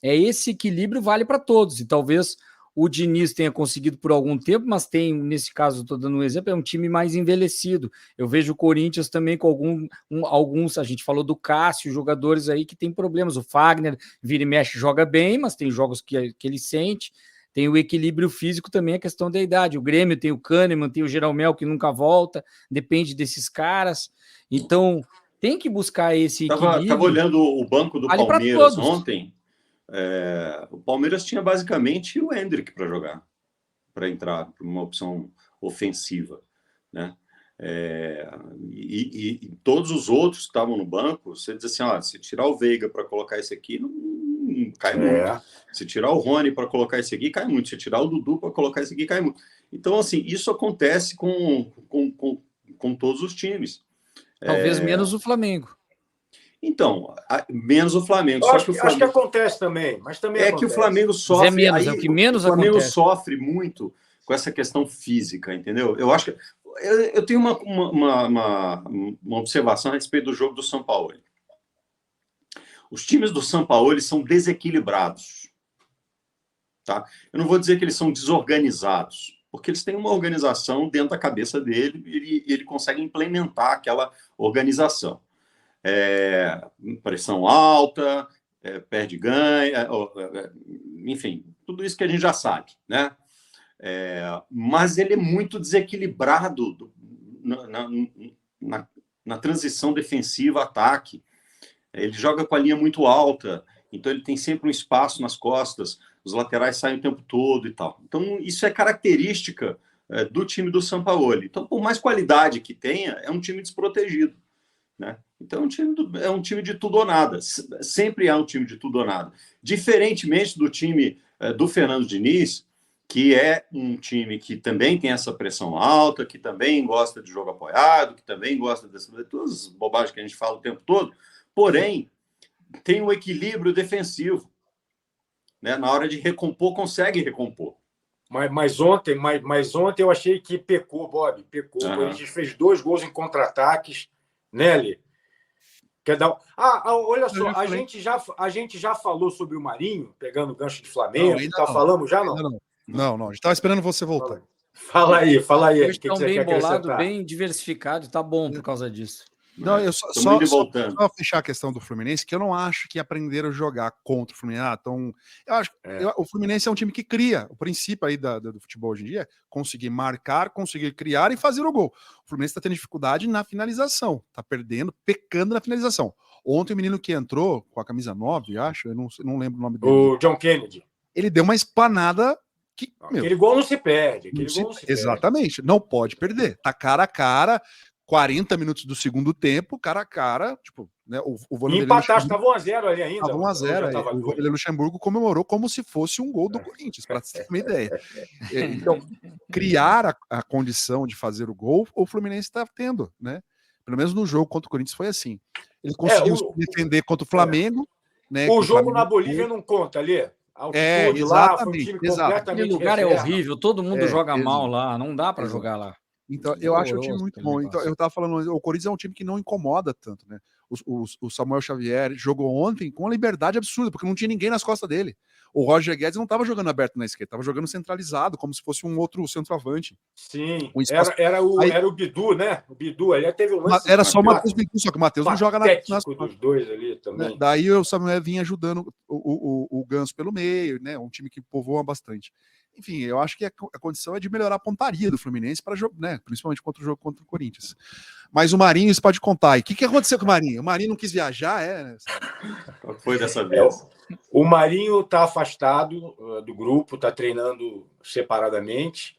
esse equilíbrio vale para todos. E talvez o Diniz tenha conseguido por algum tempo, mas tem, nesse caso, estou dando um exemplo, é um time mais envelhecido. Eu vejo o Corinthians também com alguns, a gente falou do Cássio, jogadores aí que tem problemas. O Fagner, vira e mexe, joga bem, mas tem jogos que ele sente. Tem o equilíbrio físico também, a questão da idade. O Grêmio tem o Kahneman, tem o Jeromel que nunca volta, depende desses caras. Então, tem que buscar esse equilíbrio. Estava olhando o banco do Palmeiras ontem. O Palmeiras tinha basicamente o Endrick para jogar, para entrar para uma opção ofensiva, né? E todos os outros que estavam no banco, você diz assim, se tirar o Veiga para colocar esse aqui, não cai muito. Se tirar o Rony para colocar esse aqui, cai muito. Se tirar o Dudu para colocar esse aqui, cai muito. Então, assim, isso acontece com com todos os times. Talvez menos o Flamengo. Então, menos o Flamengo. Acho que acontece também, mas também é acontece. que o Flamengo sofre. Mas é menos, é o que menos o Flamengo acontece. sofre muito com essa questão física, entendeu? Eu acho que eu tenho uma observação a respeito do jogo do São Paulo. Os times do São Paulo são desequilibrados. Tá? Eu não vou dizer que eles são desorganizados, porque eles têm uma organização dentro da cabeça dele e ele consegue implementar aquela organização. Pressão alta, perde ganha, enfim, tudo isso que a gente já sabe, né? Mas ele é muito desequilibrado na transição defensiva-ataque. Ele joga com a linha muito alta, então ele tem sempre um espaço nas costas, os laterais saem o tempo todo e tal. Então, isso é característica do time do Sampaoli. Então, por mais qualidade que tenha, é um time desprotegido, né? Então, é um time de tudo ou nada. Sempre é um time de tudo ou nada. Diferentemente do time do Fernando Diniz, que é um time que também tem essa pressão alta, que também gosta de jogo apoiado, que também gosta de todas as bobagens que a gente fala o tempo todo, porém, tem um equilíbrio defensivo. Né? Na hora de recompor, consegue recompor. Mas ontem eu achei que pecou, Bob. Pecou. O Corinthians fez 2 gols em contra-ataques. Né, quer dar... olha só, a gente já falou sobre o Marinho, pegando o gancho de Flamengo. Falamos já, não? Não. A gente estava esperando você voltar. Fala aí. Eles estão bem bolados, bem diversificados. Tá bom por causa disso. Não, eu só fechar a questão do Fluminense, que eu não acho que aprenderam a jogar contra o Fluminense. Eu acho que o Fluminense é um time que cria. O princípio aí do futebol hoje em dia é conseguir marcar, conseguir criar e fazer o gol. O Fluminense está tendo dificuldade na finalização, tá pecando na finalização. Ontem o menino que entrou com a camisa 9, acho, eu não lembro o nome dele. O John Kennedy. Ele deu uma espanada que... Aquele gol não se perde. Exatamente, não pode perder. Tá cara a cara. 40 minutos do segundo tempo, cara a cara, tipo, né, o Vanderlei empataste, estava 1x0 ali ainda. Estava 1x0, o Vanderlei Luxemburgo comemorou como se fosse um gol do Corinthians, para você ter uma ideia. Então, criar a condição de fazer o gol, o Fluminense está tendo, né? Pelo menos no jogo contra o Corinthians foi assim. Ele conseguiu se defender contra o Flamengo. Né, o jogo na Bolívia não conta ali. Altitude lá, foi um time completamente aquele lugar é horrível, todo mundo joga mal lá, não dá para jogar lá. Então, eu acho o time muito bom. Então, eu estava falando, o Corinthians é um time que não incomoda tanto, né? O Samuel Xavier jogou ontem com uma liberdade absurda, porque não tinha ninguém nas costas dele. O Roger Guedes não estava jogando aberto na esquerda, estava jogando centralizado, como se fosse um outro centroavante. Sim, era o Bidu, né? O Bidu, ali teve um lance. Era só o Matheus Bidu, só que o Matheus não joga nas dos dois ali também. Daí o Samuel vinha ajudando o Ganso pelo meio, né? Um time que povoa bastante. Enfim, eu acho que a condição é de melhorar a pontaria do Fluminense para jogo, né? Principalmente contra o jogo contra o Corinthians. Mas o Marinho, isso pode contar. E o que aconteceu com o Marinho? O Marinho não quis viajar, né? Qual foi dessa vez? O Marinho está afastado do grupo, está treinando separadamente.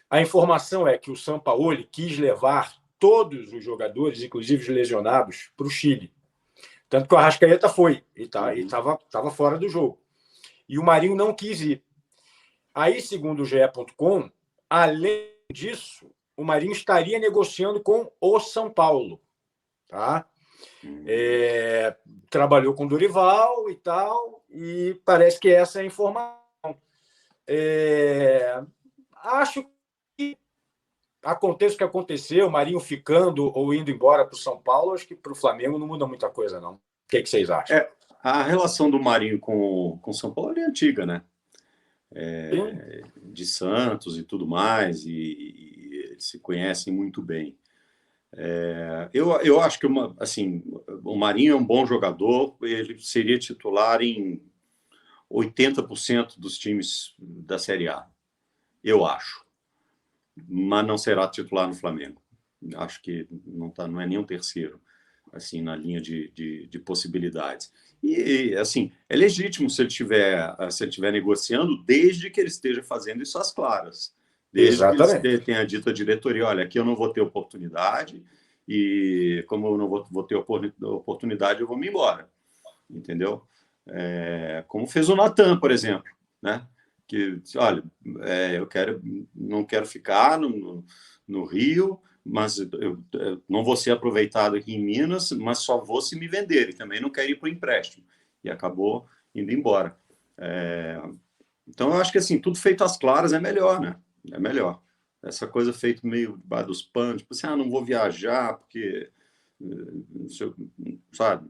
A informação é que o Sampaoli quis levar todos os jogadores, inclusive os lesionados, para o Chile. Tanto que o Arrascaeta foi e estava fora do jogo. E o Marinho não quis ir. Aí, segundo o GE.com, além disso, o Marinho estaria negociando com o São Paulo. Tá? Trabalhou com o Dorival e tal, e parece que essa é a informação. Acho que aconteça o que aconteceu, o Marinho ficando ou indo embora para o São Paulo, acho que para o Flamengo não muda muita coisa, não. O que vocês acham? A relação do Marinho com o São Paulo é antiga, né? De Santos e tudo mais, e eles se conhecem muito bem. Eu acho que o Marinho é um bom jogador, ele seria titular em 80% dos times da Série A, eu acho, mas não será titular no Flamengo. Acho que não é nem um terceiro, assim, na linha de possibilidades. E, assim, é legítimo se ele estiver negociando, desde que ele esteja fazendo isso às claras. Desde que ele tenha dito à diretoria, olha, aqui eu não vou ter oportunidade, e como eu não vou ter oportunidade, eu vou me embora. Entendeu? Como fez o Natan, por exemplo, né? Que, olha, eu não quero ficar no Rio, mas eu não vou ser aproveitado aqui em Minas, mas só vou se me venderem. Também não quero ir para o empréstimo. E acabou indo embora. Então, eu acho que assim, tudo feito às claras é melhor, né? É melhor. Essa coisa feita meio debaixo dos panos, tipo assim, não vou viajar, porque... sabe?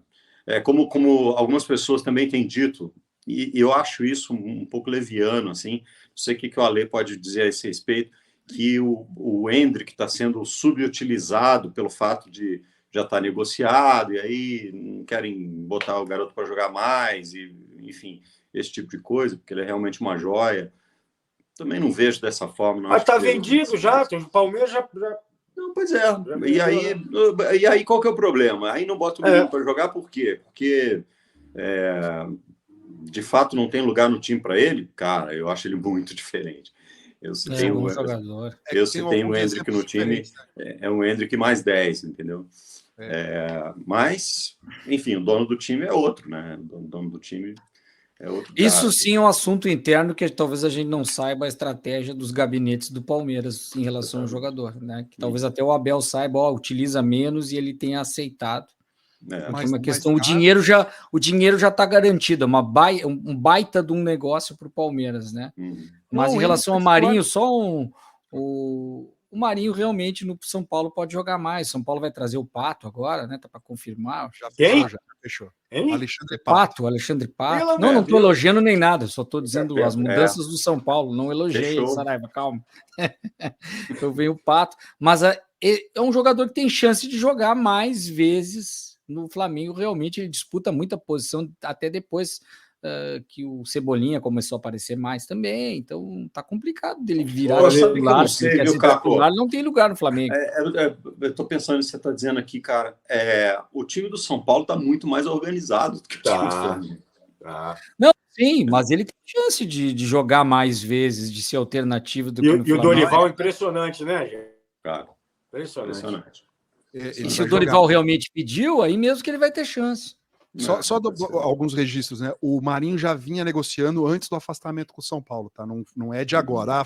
Como algumas pessoas também têm dito, e eu acho isso um pouco leviano, assim, não sei o que o Ale pode dizer a esse respeito, que o Endrick está sendo subutilizado pelo fato de já estar negociado, e aí não querem botar o garoto para jogar mais, e enfim, esse tipo de coisa, porque ele é realmente uma joia. Também não vejo dessa forma. Não. Mas está vendido já, o Palmeiras já... Não, pois é. E aí qual que é o problema? Aí não bota o menino para jogar por quê? Porque de fato não tem lugar no time para ele? Cara, eu acho ele muito diferente. Eu citei um jogador. Eu citei o Endrick no time, é um Endrick mais 10, entendeu? Mas, enfim, o dono do time é outro, né? O dono do time é outro cara. Isso sim é um assunto interno que talvez a gente não saiba a estratégia dos gabinetes do Palmeiras em relação ao jogador, né? Que talvez até o Abel saiba, utiliza menos e ele tenha aceitado. Porque uma questão, o dinheiro já está garantido, um baita de um negócio para o Palmeiras, né? Mas em relação ao Marinho, só o Marinho realmente no São Paulo pode jogar mais. São Paulo vai trazer o Pato agora, né? Tá para confirmar. Quem? Já fechou. Alexandre Pato. Não estou elogiando nem nada, só estou dizendo as mudanças do São Paulo. Não elogiei, Saraiva, calma. Então vem o Pato, mas é um jogador que tem chance de jogar mais vezes no Flamengo. Realmente ele disputa muita posição, até depois que o Cebolinha começou a aparecer mais também, então tá complicado dele virar titular, não tem lugar no Flamengo. Eu tô pensando nisso que você tá dizendo aqui, cara. O time do São Paulo tá muito mais organizado do que o time do Flamengo. Não, sim, mas ele tem chance de jogar mais vezes, de ser alternativo do que no Flamengo. E o Dorival é impressionante, né, gente? Cara, impressionante. E se o Dorival realmente pediu, aí mesmo que ele vai ter chance. Só alguns registros, né? O Marinho já vinha negociando antes do afastamento com o São Paulo, tá? Não é de agora.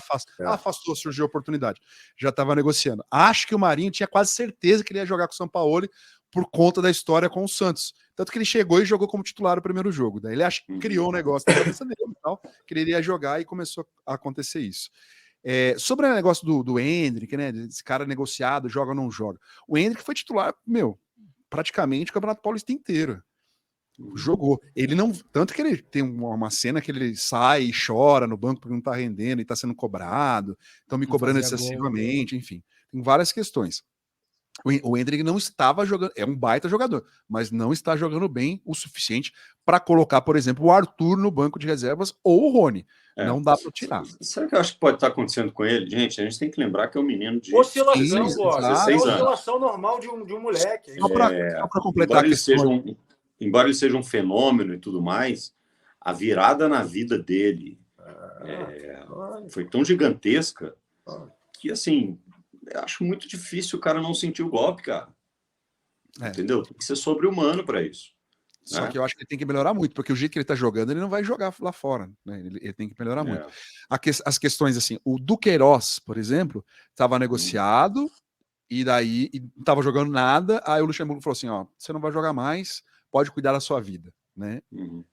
Afastou, surgiu a oportunidade. Já estava negociando. Acho que o Marinho tinha quase certeza que ele ia jogar com o São Paulo por conta da história com o Santos. Tanto que ele chegou e jogou como titular o primeiro jogo. Daí ele criou um negócio na cabeça dele e tal, que ele iria jogar e começou a acontecer isso. Sobre o negócio do Endrick, né? Esse cara negociado, joga ou não joga. O Endrick foi titular, praticamente o Campeonato Paulista inteiro. Jogou. Ele não. Tanto que ele tem uma cena que ele sai e chora no banco porque não tá rendendo e tá sendo cobrado, estão me cobrando excessivamente, enfim. Tem várias questões. O Endrick não estava jogando, é um baita jogador, mas não está jogando bem o suficiente para colocar, por exemplo, o Arthur no banco de reservas ou o Rony. Não dá para tirar. Sabe o que eu acho que pode estar acontecendo com ele? Gente, a gente tem que lembrar que é um menino de oscilação, 16 anos. Oscilação normal de um moleque. Só para completar a questão. Embora ele seja um fenômeno e tudo mais, a virada na vida dele foi tão gigantesca que, assim, eu acho muito difícil o cara não sentir o golpe, cara. Entendeu? Tem que ser sobre-humano para isso. Só que eu acho que ele tem que melhorar muito, porque o jeito que ele tá jogando, ele não vai jogar lá fora, né? Ele tem que melhorar muito. As questões, assim, o Duqueiroz, por exemplo, estava negociado e daí não estava jogando nada, aí o Luxemburgo falou assim, você não vai jogar mais, pode cuidar da sua vida, né?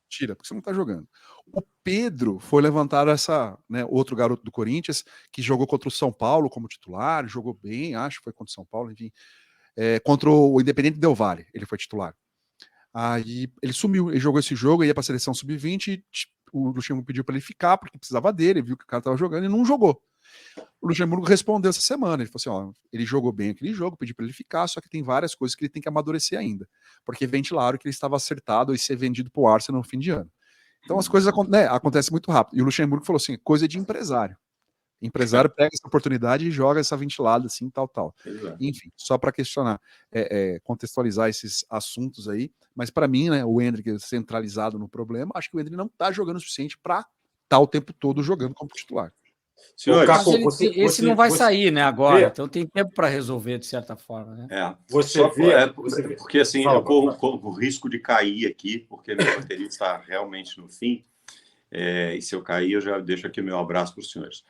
Tira, porque você não tá jogando. O Pedro foi levantar outro garoto do Corinthians, que jogou contra o São Paulo como titular, jogou bem, acho que foi contra o São Paulo, enfim, contra o Independente Del Valle, ele foi titular. Aí ele sumiu, ele jogou esse jogo, ia para a seleção sub-20, o Luxemburgo pediu para ele ficar, porque precisava dele, viu que o cara tava jogando e não jogou. O Luxemburgo respondeu essa semana, ele falou assim, ele jogou bem aquele jogo, pediu para ele ficar, só que tem várias coisas que ele tem que amadurecer ainda, porque ventilaram que ele estava acertado e ser vendido para o Arsenal no fim de ano. Então as coisas acontecem muito rápido. E o Luxemburgo falou assim, coisa de empresário. Empresário pega essa oportunidade e joga essa ventilada assim, tal. Enfim, só para questionar, contextualizar esses assuntos aí, mas para mim, né, o Endrick centralizado no problema, acho que o Endrick não está jogando o suficiente para estar o tempo todo jogando como titular. Esse não vai sair, né, agora, então tem tempo para resolver de certa forma, né? Porque assim, eu corro o risco de cair aqui, porque minha bateria está realmente no fim, e se eu cair, eu já deixo aqui o meu abraço para os senhores.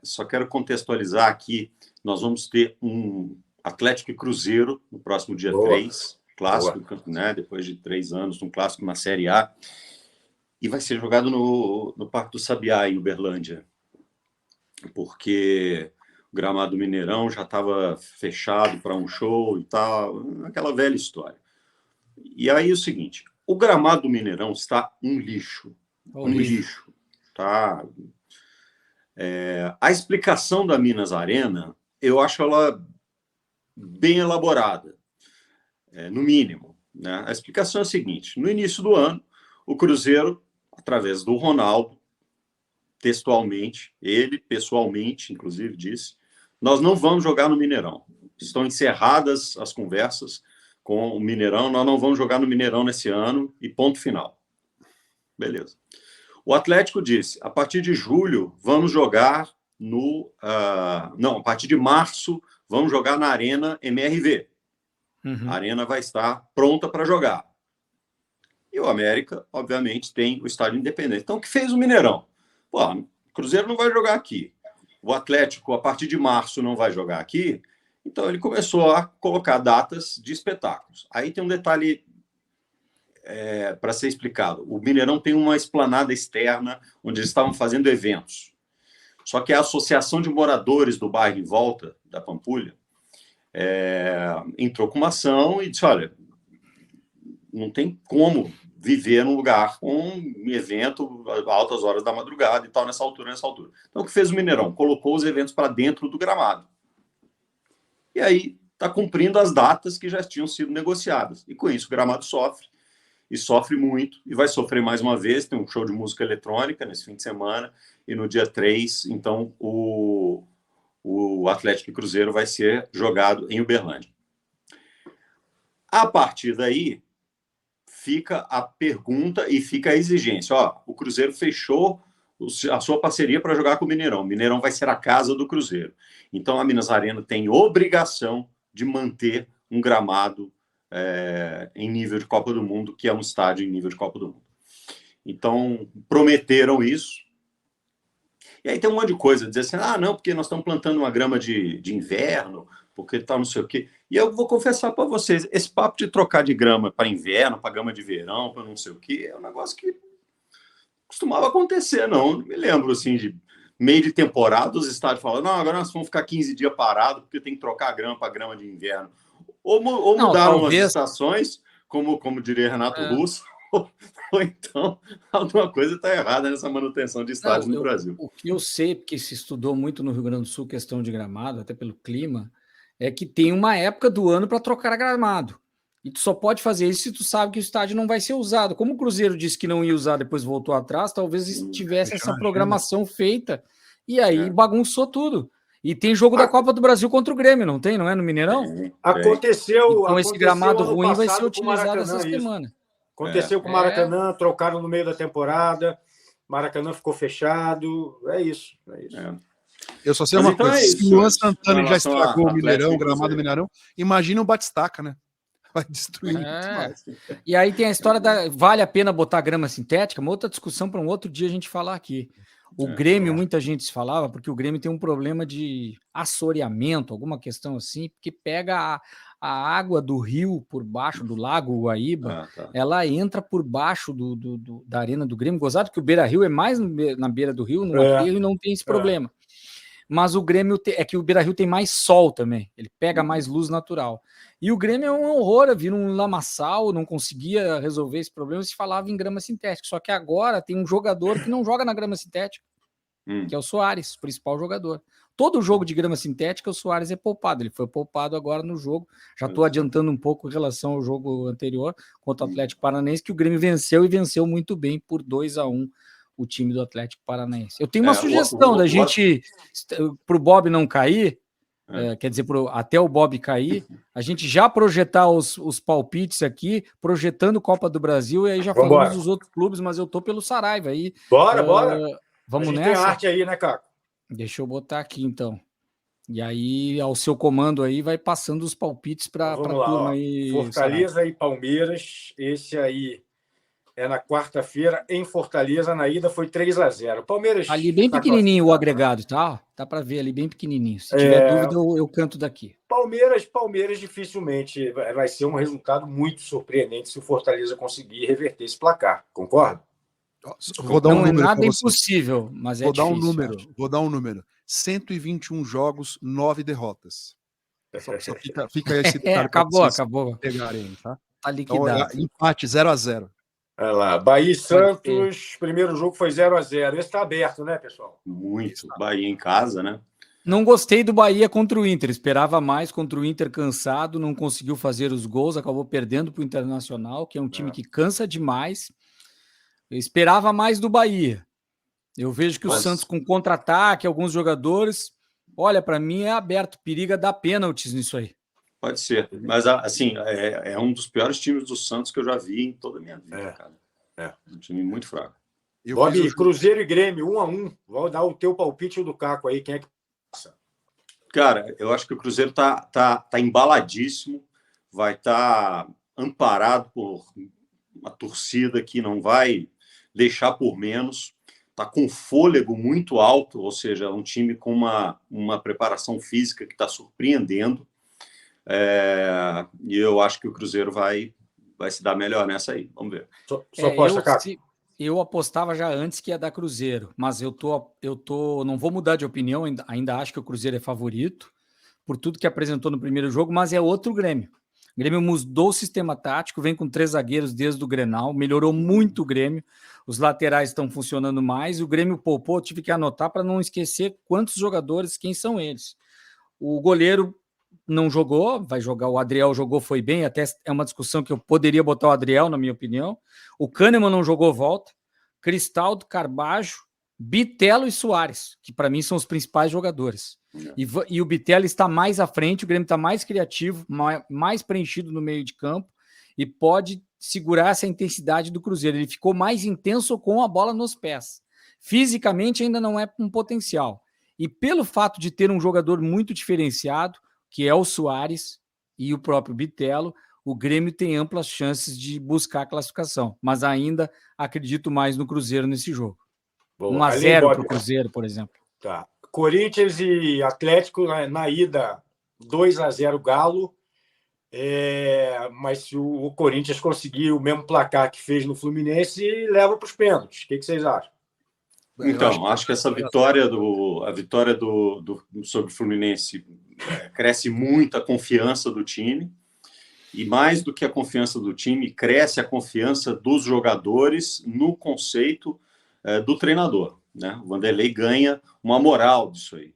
Só quero contextualizar aqui, nós vamos ter um Atlético e Cruzeiro no próximo dia 3, clássico, né, depois de 3 anos, um clássico na Série A, e vai ser jogado no Parque do Sabiá, em Uberlândia, porque o gramado do Mineirão já estava fechado para um show e tal, aquela velha história. E aí é o seguinte, o gramado do Mineirão está um lixo, tá? A explicação da Minas Arena, eu acho ela bem elaborada, no mínimo, né? A explicação é a seguinte, no início do ano, o Cruzeiro, através do Ronaldo, textualmente, ele pessoalmente, inclusive, disse, nós não vamos jogar no Mineirão. Estão encerradas as conversas com o Mineirão, nós não vamos jogar no Mineirão nesse ano e ponto final. Beleza. O Atlético disse, a partir de julho, vamos jogar a partir de março, vamos jogar na Arena MRV. A Arena vai estar pronta para jogar. E o América, obviamente, tem o estádio Independente. Então, o que fez o Mineirão? Pô, o Cruzeiro não vai jogar aqui. O Atlético, a partir de março, não vai jogar aqui. Então, ele começou a colocar datas de espetáculos. Aí tem um detalhe para ser explicado. O Mineirão tem uma esplanada externa onde eles estavam fazendo eventos. Só que a Associação de Moradores do bairro em volta da Pampulha entrou com uma ação e disse, olha, não tem como viver num lugar com um evento a altas horas da madrugada e tal, nessa altura. Então, o que fez o Mineirão? Colocou os eventos para dentro do gramado. E aí está cumprindo as datas que já tinham sido negociadas. E com isso o gramado sofre, e sofre muito, e vai sofrer mais uma vez. Tem um show de música eletrônica nesse fim de semana, e no dia 3, então, o Atlético e Cruzeiro vai ser jogado em Uberlândia. A partir daí, fica a pergunta e fica a exigência. O Cruzeiro fechou a sua parceria para jogar com o Mineirão. O Mineirão vai ser a casa do Cruzeiro. Então, a Minas Arena tem obrigação de manter um gramado em nível de Copa do Mundo, que é um estádio em nível de Copa do Mundo. Então, prometeram isso. E aí tem um monte de coisa, dizer assim, não, porque nós estamos plantando uma grama de inverno, porque tal, não sei o quê. E eu vou confessar para vocês, esse papo de trocar de grama para inverno, para grama de verão, para não sei o quê, é um negócio que costumava acontecer, não me lembro, assim, de meio de temporada, os estádios falam, não, agora nós vamos ficar 15 dias parados, porque tem que trocar a grama para grama de inverno. Ou mudaram as estações, como diria Renato Russo, ou então alguma coisa está errada nessa manutenção de estádios no Brasil. O que eu sei, porque se estudou muito no Rio Grande do Sul, questão de gramado, até pelo clima, é que tem uma época do ano para trocar gramado. E tu só pode fazer isso se tu sabe que o estádio não vai ser usado. Como o Cruzeiro disse que não ia usar, depois voltou atrás, talvez tivesse essa programação feita, e aí bagunçou tudo. E tem jogo da Copa do Brasil contra o Grêmio, não tem? Não é no Mineirão? Aconteceu. Então esse gramado ruim vai ser com utilizado essa semana. Aconteceu com o Maracanã, trocaram no meio da temporada, Maracanã ficou fechado, é isso. Eu só sei uma coisa, se o Luan Santana já estragou o Mineirão, o gramado do Mineirão, imagina o Batistaca, né? Vai destruir muito mais. E aí tem a história da vale a pena botar grama sintética, uma outra discussão para um outro dia a gente falar aqui. O Grêmio, muita gente se falava, porque o Grêmio tem um problema de assoreamento, alguma questão assim, porque pega a água do rio por baixo, do lago Guaíba, ela entra por baixo da arena do Grêmio, gozado que o Beira-Rio é mais na beira do rio, no aterro, e não tem esse problema. Mas o Grêmio é que o Beira-Rio tem mais sol também, ele pega mais luz natural. E o Grêmio é um horror, vira um lamaçal, não conseguia resolver esse problema, se falava em grama sintética. Só que agora tem um jogador que não joga na grama sintética, que é o Soares, o principal jogador. Todo jogo de grama sintética, o Soares é poupado. Ele foi poupado agora no jogo. Já estou adiantando um pouco em relação ao jogo anterior contra o Atlético Paranaense, que o Grêmio venceu e venceu muito bem por 2-1 o time do Atlético Paranaense. Eu tenho uma sugestão da gente, para o Bob não cair, quer dizer, até o Bob cair, a gente já projetar os palpites aqui, projetando Copa do Brasil, e aí já falamos dos outros clubes, mas eu tô pelo Saraiva aí. Bora! Vamos nessa? Tem arte aí, né, Caco? Deixa eu botar aqui, então. E aí, ao seu comando aí, vai passando os palpites para a turma aí. Fortaleza e Palmeiras, esse aí é na quarta-feira em Fortaleza. Na ida foi 3-0. Palmeiras... Ali bem pequenininho o agregado, tá? Dá para ver ali bem pequenininho. Se tiver dúvida, eu canto daqui. Palmeiras dificilmente vai ser um resultado muito surpreendente se o Fortaleza conseguir reverter esse placar. Concorda? Vou dar um número. Não é nada impossível, mas é difícil. Vou dar um número. 121 jogos, 9 derrotas. Só fica esse detalhe. Acabou. Pegarem, tá? Tá liquidado. Então, empate 0-0. Olha lá, Bahia e Santos, primeiro jogo foi 0-0. Esse está aberto, né, pessoal? Muito. Bahia em casa, né? Não gostei do Bahia contra o Inter. Esperava mais contra o Inter cansado, não conseguiu fazer os gols, acabou perdendo para o Internacional, que é um time que cansa demais. Eu esperava mais do Bahia. Eu vejo que o Santos com contra-ataque, alguns jogadores, olha, para mim é aberto, periga dar pênaltis nisso aí. Pode ser, mas assim, é um dos piores times do Santos que eu já vi em toda a minha vida, cara. Um time muito fraco. Bob, Cruzeiro e Grêmio, 1-1. Vou dar o teu palpite e o do Caco aí, quem é que passa? Cara, eu acho que o Cruzeiro tá embaladíssimo, vai estar amparado por uma torcida que não vai deixar por menos, tá com fôlego muito alto, ou seja, é um time com uma preparação física que está surpreendendo. E eu acho que o Cruzeiro vai se dar melhor nessa aí. Vamos ver. Só aposta, Caco? Eu apostava já antes que ia dar Cruzeiro, mas eu não vou mudar de opinião, ainda acho que o Cruzeiro é favorito, por tudo que apresentou no primeiro jogo, mas é outro Grêmio. O Grêmio mudou o sistema tático, vem com 3 zagueiros desde o Grenal, melhorou muito o Grêmio, os laterais estão funcionando mais, o Grêmio poupou, tive que anotar para não esquecer quantos jogadores, quem são eles. O goleiro não jogou, vai jogar, o Adriel jogou, foi bem, até é uma discussão que eu poderia botar o Adriel, na minha opinião. O Kahneman não jogou volta, Cristaldo, Carbajo, Bitelo e Soares, que para mim são os principais jogadores. E o Bitelo está mais à frente, o Grêmio está mais criativo, mais preenchido no meio de campo e pode segurar essa intensidade do Cruzeiro. Ele ficou mais intenso com a bola nos pés. Fisicamente ainda não é um potencial. E pelo fato de ter um jogador muito diferenciado, que é o Soares e o próprio Bitelo, o Grêmio tem amplas chances de buscar a classificação, mas ainda acredito mais no Cruzeiro nesse jogo. 1-0 para o Cruzeiro, por exemplo. Tá. Corinthians e Atlético na ida 2-0 Galo, mas se o Corinthians conseguir o mesmo placar que fez no Fluminense, leva para os pênaltis. O que vocês acham? Então, acho que essa vitória sobre o Fluminense cresce muito a confiança do time, e mais do que a confiança do time, cresce a confiança dos jogadores no conceito do treinador, né? O Vanderlei ganha uma moral disso aí.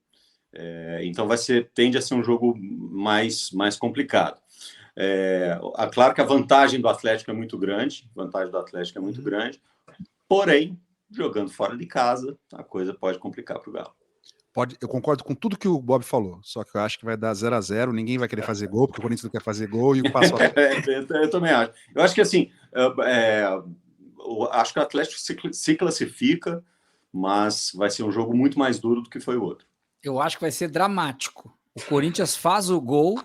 Então tende a ser um jogo mais complicado. Claro que a vantagem do Atlético é muito grande, porém, jogando fora de casa, a coisa pode complicar para o Galo. Eu concordo com tudo que o Bob falou, só que eu acho que vai dar 0-0, ninguém vai querer fazer gol, porque o Corinthians não quer fazer gol e o passo eu também acho. Eu acho que assim, acho que o Atlético se classifica, mas vai ser um jogo muito mais duro do que foi o outro. Eu acho que vai ser dramático. O Corinthians faz o gol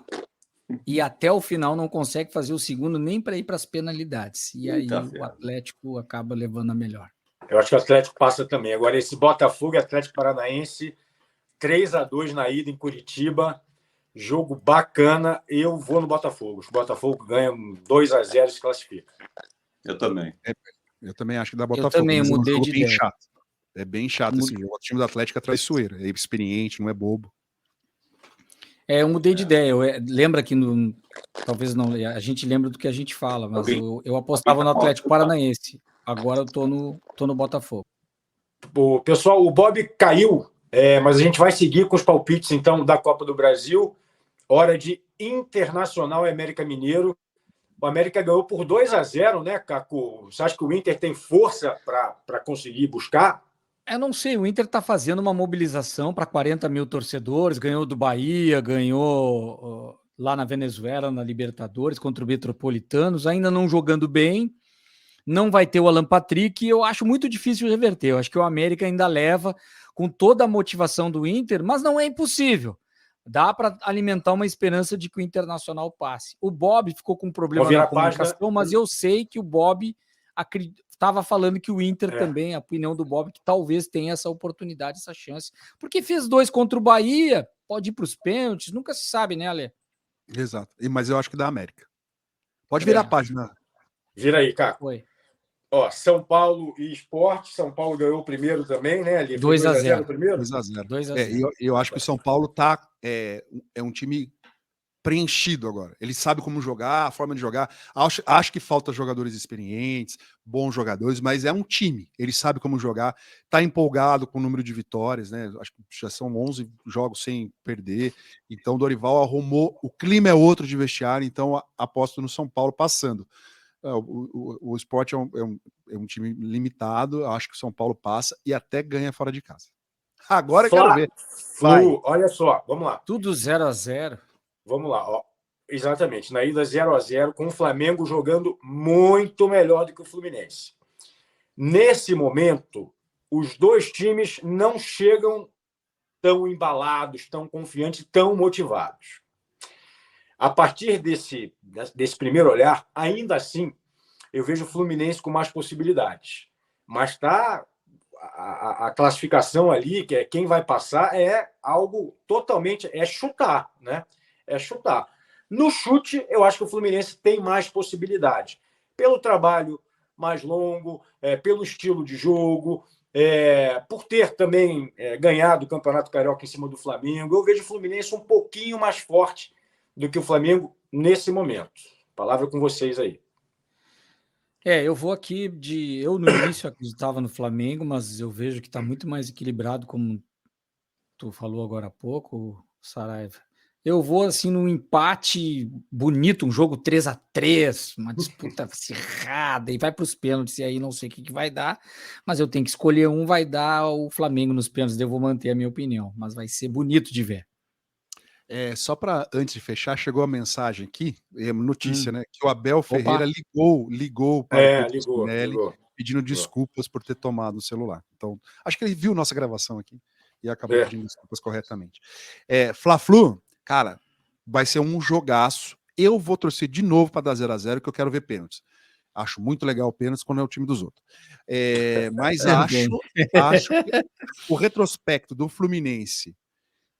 e até o final não consegue fazer o segundo nem para ir para as penalidades. E aí o Atlético acaba levando a melhor. Eu acho que o Atlético passa também. Agora, esse Botafogo e Atlético Paranaense, 3-2 na ida em Curitiba, jogo bacana. Eu vou no Botafogo. O Botafogo ganha 2-0 e se classifica. Eu também. Eu também acho que dá Botafogo. Eu também mudei de ideia. Chato. É bem chato esse jogo. O time do Atlético é traiçoeiro, é experiente, não é bobo. Eu mudei de ideia. Lembra que talvez não, a gente lembra do que a gente fala, mas eu apostava no Atlético Paranaense. Agora eu tô no Botafogo. Pessoal, o Bob caiu, mas a gente vai seguir com os palpites, então, da Copa do Brasil. Hora de Internacional e América Mineiro. O América ganhou por 2-0, né, Caco? Você acha que o Inter tem força para conseguir buscar? Eu não sei, o Inter está fazendo uma mobilização para 40 mil torcedores, ganhou do Bahia, ganhou lá na Venezuela, na Libertadores, contra o Metropolitanos, ainda não jogando bem. Não vai ter o Alan Patrick, e eu acho muito difícil reverter. Eu acho que o América ainda leva com toda a motivação do Inter, mas não é impossível. Dá para alimentar uma esperança de que o Internacional passe. O Bob ficou com um problema na comunicação, mas eu sei que o Bob estava falando que o Inter também, a opinião do Bob, que talvez tenha essa oportunidade, essa chance. Porque fez 2 contra o Bahia, pode ir para os pênaltis, nunca se sabe, né, Ale? Exato. Mas eu acho que da América. Pode virar a página. Vira aí, Caco. Foi. Ó, São Paulo e Sport. São Paulo ganhou o primeiro também, né? Ali 2-0 primeiro. 2-0. Eu acho que o São Paulo é um time preenchido agora. Ele sabe como jogar, a forma de jogar. Acho que falta jogadores experientes, bons jogadores, mas é um time. Ele sabe como jogar. Está empolgado com o número de vitórias, né? Acho que já são 11 jogos sem perder. Então o Dorival arrumou. O clima é outro de vestiário, então aposto no São Paulo passando. O Sport é um time limitado. Acho que o São Paulo passa e até ganha fora de casa. Agora eu quero ver. Flu, olha só, vamos lá. Tudo 0-0. Vamos lá, ó. Exatamente, na ida 0-0, com o Flamengo jogando muito melhor do que o Fluminense. Nesse momento, os dois times não chegam tão embalados, tão confiantes, tão motivados. A partir desse primeiro olhar, ainda assim, eu vejo o Fluminense com mais possibilidades. Mas está a classificação ali, que é quem vai passar, é algo totalmente... É chutar, né? É chutar. No chute, eu acho que o Fluminense tem mais possibilidade. Pelo trabalho mais longo, pelo estilo de jogo, por ter também ganhado o Campeonato Carioca em cima do Flamengo. Eu vejo o Fluminense um pouquinho mais forte do que o Flamengo nesse momento. Palavra com vocês aí. Eu vou aqui eu no início acreditava no Flamengo, mas eu vejo que está muito mais equilibrado, como tu falou agora há pouco, Saraiva. Eu vou assim num empate bonito, um jogo 3-3, uma disputa acirrada, e vai para os pênaltis, e aí não sei o que vai dar, mas eu tenho que escolher um, vai dar o Flamengo nos pênaltis, eu vou manter a minha opinião, mas vai ser bonito de ver. Só para, antes de fechar, chegou a mensagem aqui, notícia, né? Que o Abel Ferreira ligou para o Pedro Spinelli, pedindo desculpas por ter tomado o celular. Então, acho que ele viu nossa gravação aqui e acabou pedindo desculpas corretamente. Fla-Flu, cara, vai ser um jogaço. Eu vou torcer de novo para dar 0-0, que eu quero ver pênaltis. Acho muito legal o pênaltis quando é o time dos outros. Mas acho que o retrospecto do Fluminense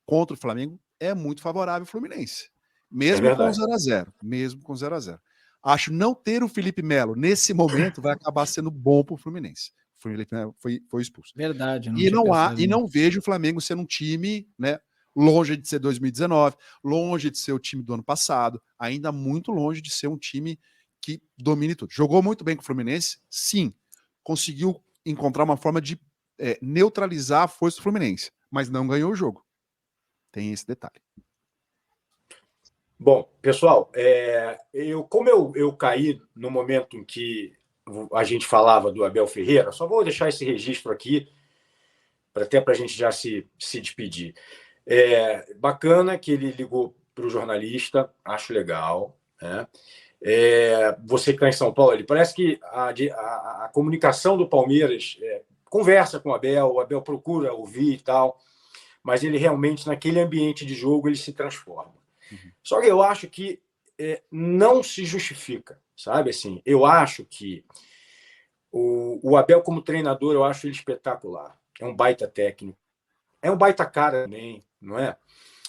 contra o Flamengo é muito favorável ao Fluminense. Mesmo com 0-0. Mesmo com 0-0. Acho não ter o Felipe Melo nesse momento vai acabar sendo bom para o Fluminense. O Felipe Melo foi expulso. Verdade. E não vejo o Flamengo sendo um time, né, longe de ser 2019, longe de ser o time do ano passado, ainda muito longe de ser um time que domine tudo. Jogou muito bem com o Fluminense, sim. Conseguiu encontrar uma forma de neutralizar a força do Fluminense, mas não ganhou o jogo. Tem esse detalhe. Bom, pessoal, como eu caí no momento em que a gente falava do Abel Ferreira, só vou deixar esse registro aqui, até para a gente já se despedir. Bacana que ele ligou para o jornalista, acho legal. Né? Você que está em São Paulo, ele parece que a comunicação do Palmeiras conversa com o Abel procura ouvir e tal, mas ele realmente, naquele ambiente de jogo, ele se transforma. Só que eu acho que não se justifica, sabe? Assim, eu acho que o Abel, como treinador, eu acho ele espetacular. É um baita técnico. É um baita cara também, não é?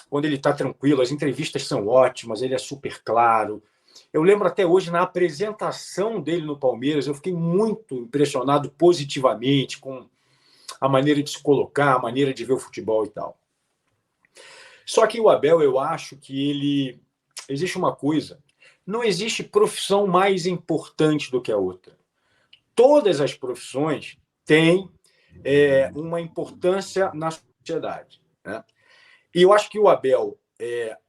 Quando ele está tranquilo, as entrevistas são ótimas, ele é super claro. Eu lembro até hoje, na apresentação dele no Palmeiras, eu fiquei muito impressionado positivamente com a maneira de se colocar, a maneira de ver o futebol e tal. Só que o Abel, eu acho que existe uma coisa, não existe profissão mais importante do que a outra. Todas as profissões têm uma importância na sociedade. Né? E eu acho que o Abel,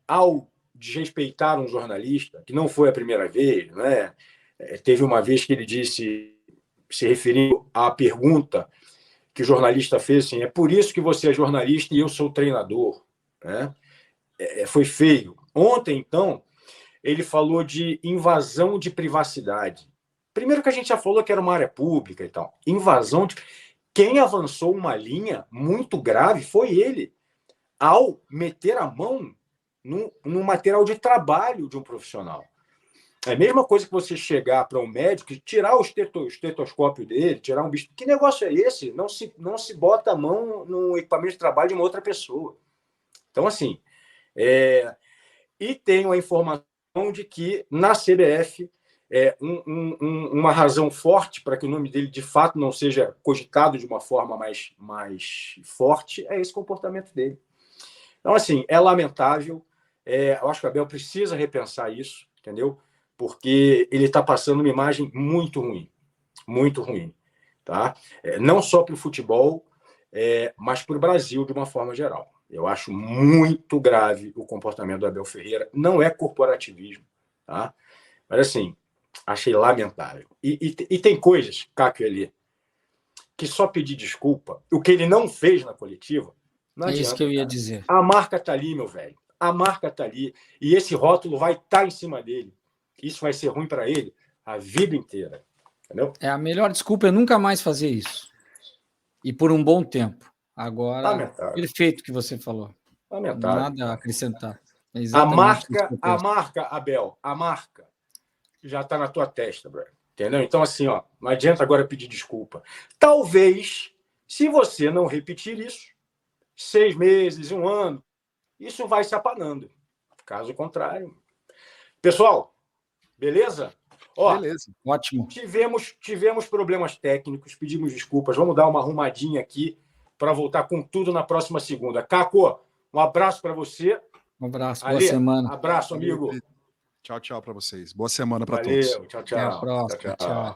ao desrespeitar um jornalista, que não foi a primeira vez, né? Teve uma vez que ele disse, se referiu à pergunta que o jornalista fez, assim, é por isso que você é jornalista e eu sou treinador. Né? Foi feio. Ontem, então, ele falou de invasão de privacidade. Primeiro que a gente já falou que era uma área pública e tal. Invasão de... Quem avançou uma linha muito grave foi ele, ao meter a mão no material de trabalho de um profissional. É a mesma coisa que você chegar para um médico e tirar o estetoscópio dele, tirar um bicho. Que negócio é esse? Não se bota a mão no equipamento de trabalho de uma outra pessoa. Então, assim, e tenho a informação de que na CBF uma razão forte para que o nome dele de fato não seja cogitado de uma forma mais forte é esse comportamento dele. Então, assim, é lamentável. Eu acho que o Abel precisa repensar isso, entendeu? Porque ele está passando uma imagem muito ruim, tá? Não só para o futebol, mas para o Brasil de uma forma geral. Eu acho muito grave o comportamento do Abel Ferreira. Não é corporativismo, tá? Mas, assim, achei lamentável. E tem coisas, Cáquio e Elê, que só pedir desculpa, o que ele não fez na coletiva, não adianta. É isso que eu ia dizer. A marca está ali, meu velho. A marca está ali. E esse rótulo vai estar em cima dele. Isso vai ser ruim para ele a vida inteira. Entendeu? A melhor desculpa é nunca mais fazer isso. E por um bom tempo. Agora, lamentável. Perfeito que você falou. Lamentável. Nada a acrescentar. A marca, Abel, a marca já está na tua testa, brother. Entendeu? Então, assim, não adianta agora pedir desculpa. Talvez, se você não repetir isso, 6 meses, 1 ano, isso vai se apanando. Caso contrário. Pessoal, beleza? Beleza. Ótimo. Tivemos problemas técnicos, pedimos desculpas. Vamos dar uma arrumadinha aqui para voltar com tudo na próxima segunda. Caco, um abraço para você. Um abraço, boa semana. Abraço, amigo. Tchau para vocês. Boa semana para Valeu, todos. tchau. Até a próxima. Tchau.